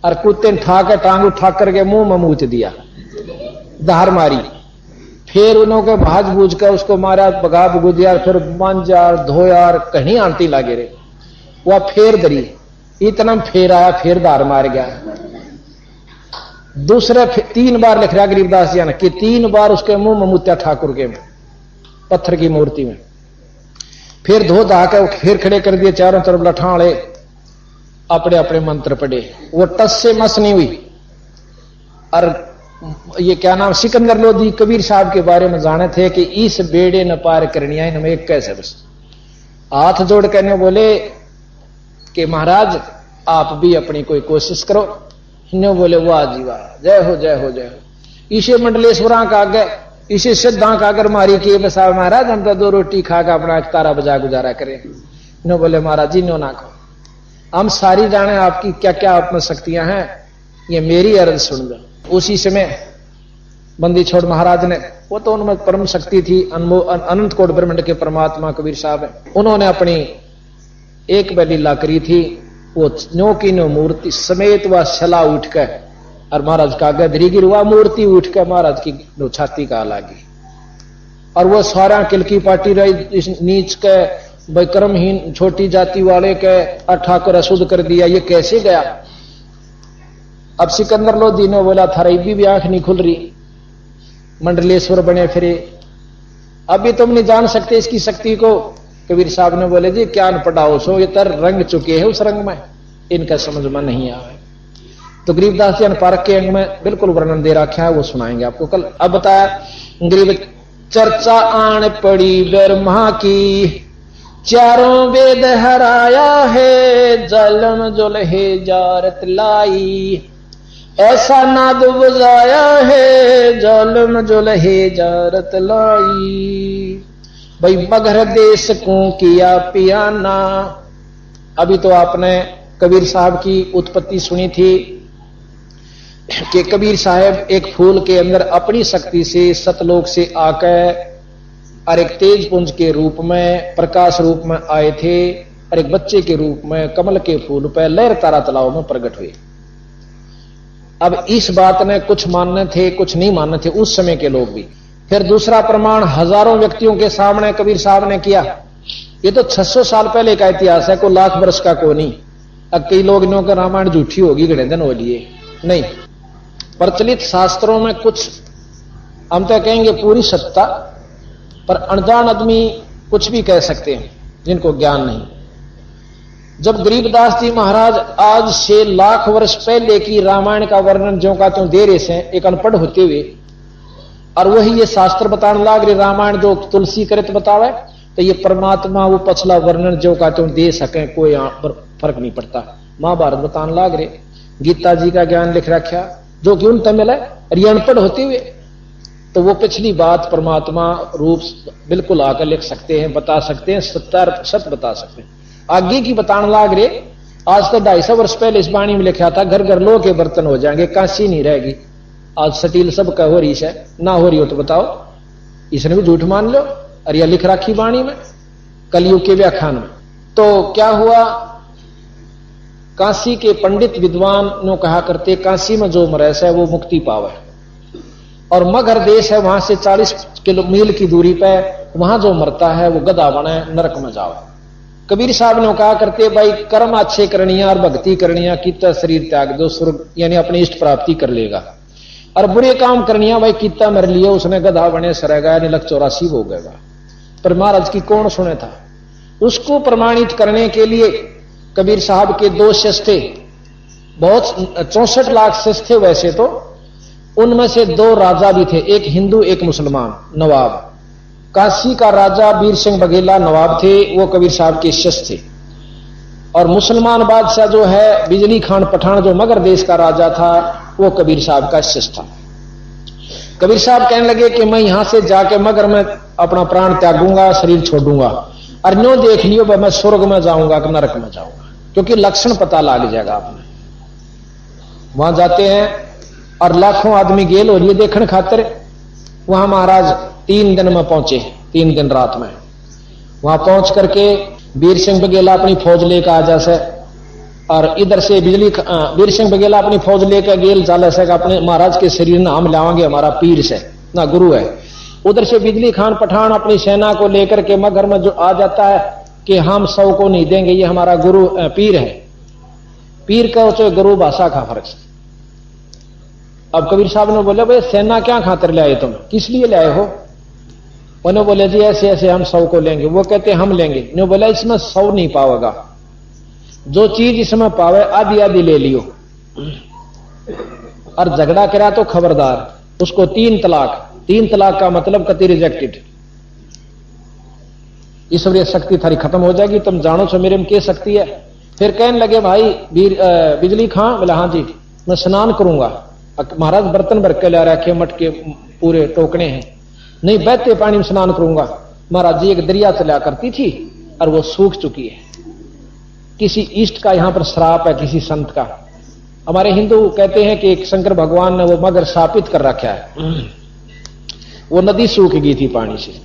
और कुत्ते ने ठा के टांग उठा करके मुंह में मूत दिया, धार मारी। फिर उन्होंने भाज बूझ कर उसको मारा, भगा भगुदिया, फिर मांजा धोयार, कहीं आंटी लागे रे, वह फेर दरी, इतना फेर आया, फिर धार मार गया। दूसरे 3 बार लिख रहा गरीबदास जी ने कि 3 बार उसके मुंह में मुत्या ठाकुर के में, पत्थर की मूर्ति में। फिर धो धा के फिर खड़े कर दिए, चारों तरफ लठाड़े, अपने अपने मंत्र पढ़े, वो टस से मस नहीं हुई। और ये क्या नाम, सिकंदर लोधी कबीर साहब के बारे में जाने थे कि इस बेड़े न पार करनिया इनमें एक कैसे, बस हाथ जोड़ करने बोले कि महाराज आप भी अपनी कोई कोशिश करो। नो बोले वाह जी वाह, जय हो जय हो जय हो। इसे मंडलेश्वरा का आगे, इसे सिद्धा का अगर मारी कि बस महाराज हम तो 2 रोटी खा कर अपना तारा बजा गुजारा करें। नो बोले महाराज जी नो ना खो, हम सारी जाने आपकी क्या क्या आत्म शक्तियां हैं, ये मेरी अर्ज सुन लो। उसी समय बंदी छोड़ महाराज ने, वो तो उनमें परम शक्ति थी, अनंत कोट ब्रह्मांड के परमात्मा कबीर साहब है, उन्होंने अपनी एक लीला करी थी। वो नो की नो मूर्ति समेत वह छला उठ कर, और महाराज का गधरी गिर, वह मूर्ति उठ कर महाराज की छाती का लागी, और वो सारा किल की पार्टी रही नीच के, विक्रमहीन छोटी जाति वाले के ठाकुर अशुद्ध कर दिया। ये कैसे गया? अब सिकंदर लोधी ने बोला थारा भी आंख नहीं खुल रही, मंडलेश्वर बने फिरे, अभी तुम नहीं जान सकते इसकी शक्ति को। कबीर साहब ने बोले जी क्या न पढ़ाओ सो, ये तर रंग चुके हैं उस रंग में, इनका समझ में नहीं आया। तो गरीबदास जी ने पारक के अंग में बिल्कुल वर्णन दे रखा है, वो सुनाएंगे आपको कल। अब बताया गरीब, चर्चा आन पड़ी ब्रह्मा की, चारों वेद हराया है, जालिम जुल्हे जारत लाई। ऐसा नाद बजाया है, जालिम जुल्हे जारत लाई। भाई मगर देश को किया पियाना। अभी तो आपने कबीर साहब की उत्पत्ति सुनी थी कि कबीर साहब एक फूल के अंदर अपनी शक्ति से सतलोक से आकर और एक तेज पुंज के रूप में, प्रकाश रूप में आए थे, और एक बच्चे के रूप में कमल के फूल पर लहर तारा तालाब में प्रकट हुए। अब इस बात ने कुछ मानने थे, कुछ नहीं मानने थे उस समय के लोग भी। फिर दूसरा प्रमाण हजारों व्यक्तियों के सामने कबीर साहब ने किया। ये तो 600 साल पहले का इतिहास है, कोई लाख वर्ष का को नहीं। अब कई लोग इन्हों का रामायण झूठी होगी, घड़े दिन हो लिए नहीं। प्रचलित शास्त्रों में कुछ हम तो कहेंगे पूरी सत्ता, पर अनजान आदमी कुछ भी कह सकते हैं जिनको ज्ञान नहीं। जब गरीबदास जी महाराज आज से लाख वर्ष पहले की रामायण का वर्णन ज्यों का त्यों दे रहे से एक अनपढ़ होते हुए, और वही ये शास्त्र बताने लाग रहे रामायण जो तुलसी करत बतावे, तो ये परमात्मा वो पछला वर्णन ज्यों का त्यों दे सके, कोई यहां पर फर्क नहीं पड़ता। महाभारत बताने लाग रहे, गीता जी का ज्ञान लिख रखा जो कि उन तमिल है, और ये अनपढ़ होते हुए तो वो पिछली बात परमात्मा रूप बिल्कुल आकर लिख सकते हैं, बता सकते हैं, सत्य बता सकते हैं। आगे की बताने लाग रहे, आज तो 250 वर्ष पहले इस वाणी में लिखा था घर घर लोह के बर्तन हो जाएंगे, कांसी नहीं रहेगी। आज स्टील सब का हो रही है, ना हो रही हो तो बताओ, इसने भी झूठ मान लो। और यह लिख रखी वाणी में कलयुग के व्याख्यान में। तो क्या हुआ, काशी के पंडित विद्वान ने कहा करते काशी में जो मरेस है वो मुक्ति पावे, और मगध देश है वहां से 40 मील की दूरी पे, वहां जो मरता है वो गधा बने नरक में जावे। कबीर साहब ने कहा करते भाई कर्म अच्छे करनिया और भक्ति करनिया, कितना शरीर त्याग दो स्वर्ग यानी अपनी इष्ट प्राप्ति कर लेगा, और बुरे काम करनिया भाई कितना मर लिया उसने गधा बने सरेगा यानी लख 84 हो गएगा। पर महाराज की कौन सुने था। उसको प्रमाणित करने के लिए कबीर साहब के 2 शिष्य थे, बहुत 64 लाख शिष्य थे वैसे तो, उनमें से 2 राजा भी थे, एक हिंदू एक मुसलमान नवाब। काशी का राजा वीर सिंह बघेला नवाब थे, वो कबीर साहब के शिष्य थे। और मुसलमान बादशाह जो है बिजली खान पठान जो मगर देश का राजा था, वो कबीर साहब का शिष्य था। कबीर साहब कहने लगे कि मैं यहां से जाके मगर में अपना प्राण त्यागूंगा, शरीर छोड़ूंगा, और न्यो देख लियो मैं स्वर्ग में जाऊंगा कि नरक में जाऊंगा, क्योंकि लक्षण पता लग जाएगा आपने। वहां जाते हैं और लाखों आदमी गेल हो रही है देखने खातिर। वहां महाराज 3 दिन में पहुंचे, 3 दिन रात में वहां पहुंच करके वीर सिंह बघेला अपनी फौज लेकर आ जासे, और इधर से वीर सिंह बघेला अपनी फौज लेकर गेल चाले से अपने महाराज के शरीर ना हम लावांगे, हमारा पीर से ना गुरु है। उधर से बिजली खान पठान अपनी सेना को लेकर के मगर में जो आ जाता है कि हम 100 को नहीं देंगे, ये हमारा गुरु पीर है। पीर का उसे गुरु भाषा का फर्क है। अब कबीर साहब ने बोले भाई सेना क्या खातर ले आए तुम, किस लिए ले आए हो। उन्होंने बोले जी ऐसे ऐसे हम 100 को लेंगे। वो कहते हम लेंगे। उन्होंने बोला इसमें 100 नहीं पावेगा, जो चीज इसमें पावे आधी आधी ले लियो। और झगड़ा करा तो खबरदार, उसको 3 तलाक। 3 तलाक का मतलब कति रिजेक्टेड, ईश्वरीय शक्ति थारी खत्म हो जाएगी, तुम जानो छो मेरे में क्या शक्ति है। फिर कहने लगे भाई बिजली खां, बोला हाँ जी मैं स्नान करूंगा। महाराज बर्तन भर के ला रखे, मटके पूरे टोकने हैं, नहीं बहते पानी में स्नान करूंगा। महाराज जी एक दरिया चला करती थी और वो सूख चुकी है, किसी इष्ट का यहां पर श्राप है, किसी संत का। हमारे हिंदू कहते हैं कि एक शंकर भगवान ने वो मगर शापित कर रखा है, वो नदी सूख गई थी पानी से।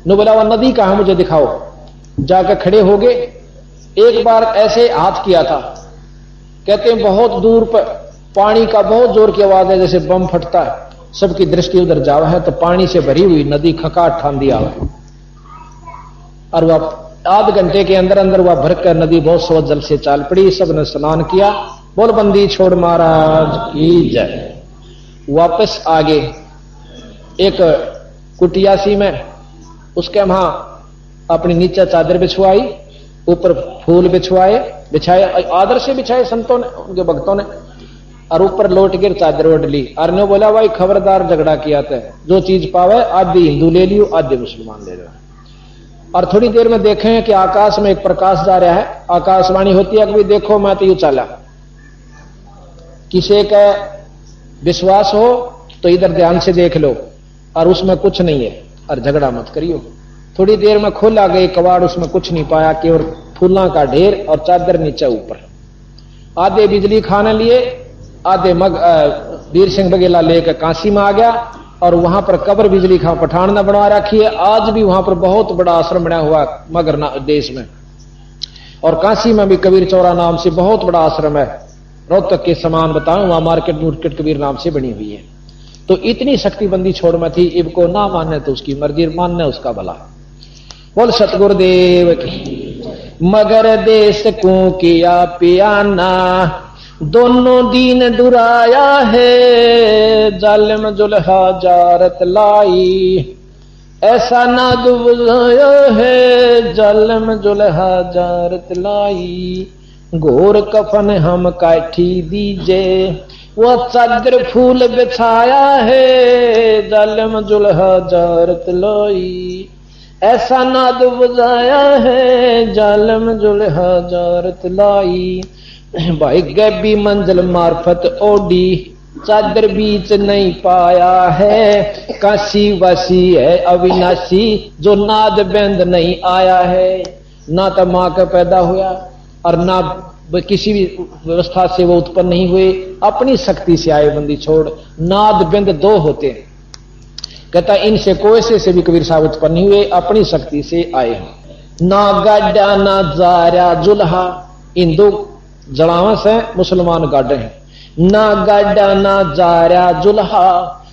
नो बोला वो नदी कहां मुझे दिखाओ। जाकर खड़े हो गए, एक बार ऐसे हाथ किया था, कहते हैं बहुत दूर पर पानी का बहुत जोर की आवाज है जैसे बम फटता है, सबकी दृष्टि उधर जावा है तो पानी से भरी हुई नदी खकाट ठांदी आवे, और वह आध घंटे के अंदर अंदर वह भरकर नदी बहुत सोच जल से चाल पड़ी। सबने स्नान किया, बोल बंदी छोड़ महाराज की जय। वापस आगे एक कुटियासी में उसके वहां अपनी नीचे चादर बिछवाई, ऊपर फूल बिछाए आदर से बिछाए संतों ने, उनके भक्तों ने, और ऊपर लौट गिर चादर ओढ़ ली। और ने बोला भाई खबरदार झगड़ा किया था, जो चीज पावे आधी हिंदू ले लियो आधे मुसलमान ले लो। और थोड़ी देर में देखें कि आकाश में एक प्रकाश जा रहा है, आकाशवाणी होती है कि देखो मैं तो यू चला। किसी का विश्वास हो तो इधर ध्यान से देख लो, और उसमें कुछ नहीं है, और झगड़ा मत करियो। थोड़ी देर में खोला गई कबाड़, उसमें कुछ नहीं पाया, केवल फूलों का ढेर और चादर नीचे ऊपर। आधे बिजली खाने लिए, आधे वीर सिंह बघेला लेकर काशी में आ गया, और वहां पर कब्र बिजली खां पठान ने बनवा रखी है। आज भी वहां पर बहुत बड़ा आश्रम बना हुआ मगर देश में, और काशी में भी कबीर चौरा नाम से बहुत बड़ा आश्रम है, रोहतक के समान बताऊं, वहां मार्केट कबीर नाम से बनी हुई है। तो इतनी शक्तिबंदी छोड़ में थी, इनको ना मानने तो उसकी मर्जी, मानने उसका भला। बोल सतगुरुदेव की। मगर देश को किया पियाना, दोनों दीन डुराया है, जालिम जुल्हा जारत लाई। ऐसा नाद बुझाया है जालम जुल्हा जारत लाई, घोर कफन हम काठी दीजे, वह चादर फूल बिछाया है जालम जुल्हा जारत लाई। ऐसा नाद बुझाया है जालम जुल्हा जारत लाई, भाई गैबी मंजिल मार्फत ओडी, चादर बीच नहीं पाया है, काशी वासी है अविनाशी, जो नाद बेंद नहीं आया है। ना तो मां का पैदा हुआ और ना किसी भी व्यवस्था से वो उत्पन्न नहीं हुए, अपनी शक्ति से आए बंदी छोड़। नाद बिंद दो होते हैं, कहता इनसे कोयसे से भी कबीर साहब उत्पन्न नहीं हुए, अपनी शक्ति से आए हैं। ना गाड्या ना जारा जुल्हा, इन दो जड़ावस है मुसलमान गाडे हैं। ना गाड्या ना जारा जुल्हा,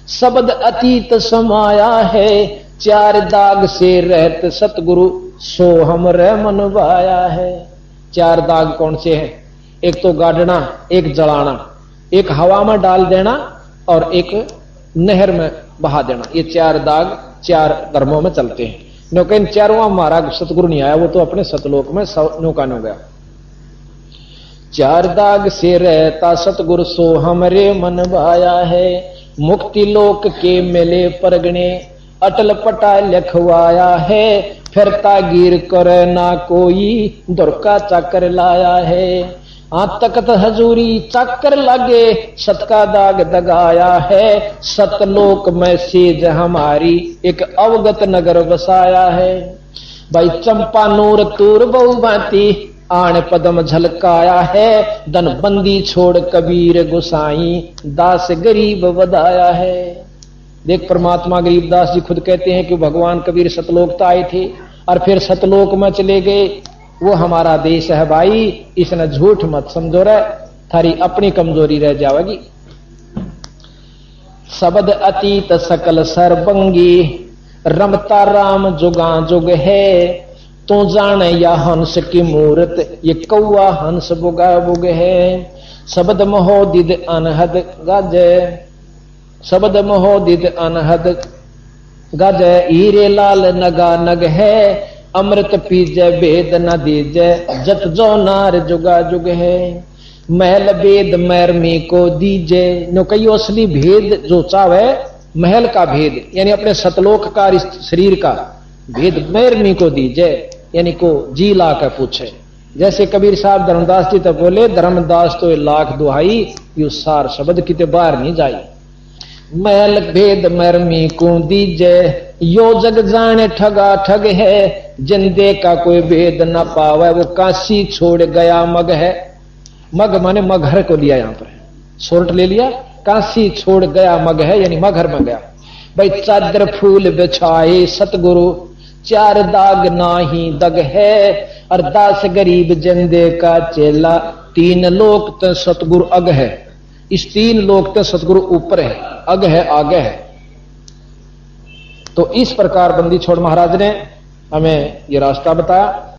शब्द अतीत समाया है, चार दाग से रहत सतगुरु सो हमरे मनवाया है। चार दाग कौन से हैं? एक तो गाड़ना, एक जलाना, एक हवा में डाल देना और एक नहर में बहा देना। ये चार दाग चार धर्मों में चलते हैं। क्योंकि इन चारों हमारा सतगुरु नहीं आया, वो तो अपने सतलोक में नौका नो गया। चार दाग से रहता सतगुरु सो हमरे मन भाया है, मुक्ति लोक के मेले परगणे अटल पटा लिखवाया है, फिरता गिर कर ना कोई दुर्का चाकर लाया है। तकत हजूरी चाकर लागे सत का दाग दगाया है, सतलोक में सेज हमारी एक अवगत नगर बसाया है। भाई चंपा नूर तूर बहु भांति आण पदम झलकाया है, धन बंदी छोड़ कबीर गुसाई दास गरीब बधाया है। देख परमात्मा गरीबदास जी खुद कहते हैं कि भगवान कबीर सतलोक आए थे और फिर सतलोक में चले गए। वो हमारा देश है भाई, इसने झूठ मत समझो रे, थारी अपनी कमजोरी रह जाएगी। शब्द अतीत सकल सरबंगी, रमता राम जुगा जुग है, तो जाने या हंस की मूर्त ये कौआ हंस बुगा बुग है। शब्द महोदिद अनहद गज, शब्द महोदिद अनहद गज, हीरे लाल नगा नग है, अमृत पीजे भेद न दीजे, जत जो नार जुगा जुग है। महल भेद मैरमी को दीजे, नो कई असली भेद जो चावे महल का भेद यानी अपने सतलोक का शरीर का भेद मैरमी को दीजे, यानी को जी ला कर पूछे। जैसे कबीर साहब धर्मदास जी तो बोले, धर्मदास तो लाख दुहाई यू सार शब्द किते बाहर नहीं जाई। महल भेद मरमी को दीजे, यो जग जाने ठगा ठग है, जिंदे का कोई भेद न पावे, वो काशी छोड़ गया मग है। मग माने मगहर को लिया, यहां पर सोर्ट ले लिया, काशी छोड़ गया मग है यानी मगहर में गया। भाई चादर फूल बिछाए सतगुरु, चार दाग नाही दग है, और दास गरीब जिंदे का चेला, तीन लोक तो सतगुरु अग है। इस तीन लोक तो सतगुरु ऊपर है, अग है आगे है। तो इस प्रकार बंदी छोड़ महाराज ने हमें ये रास्ता बताया।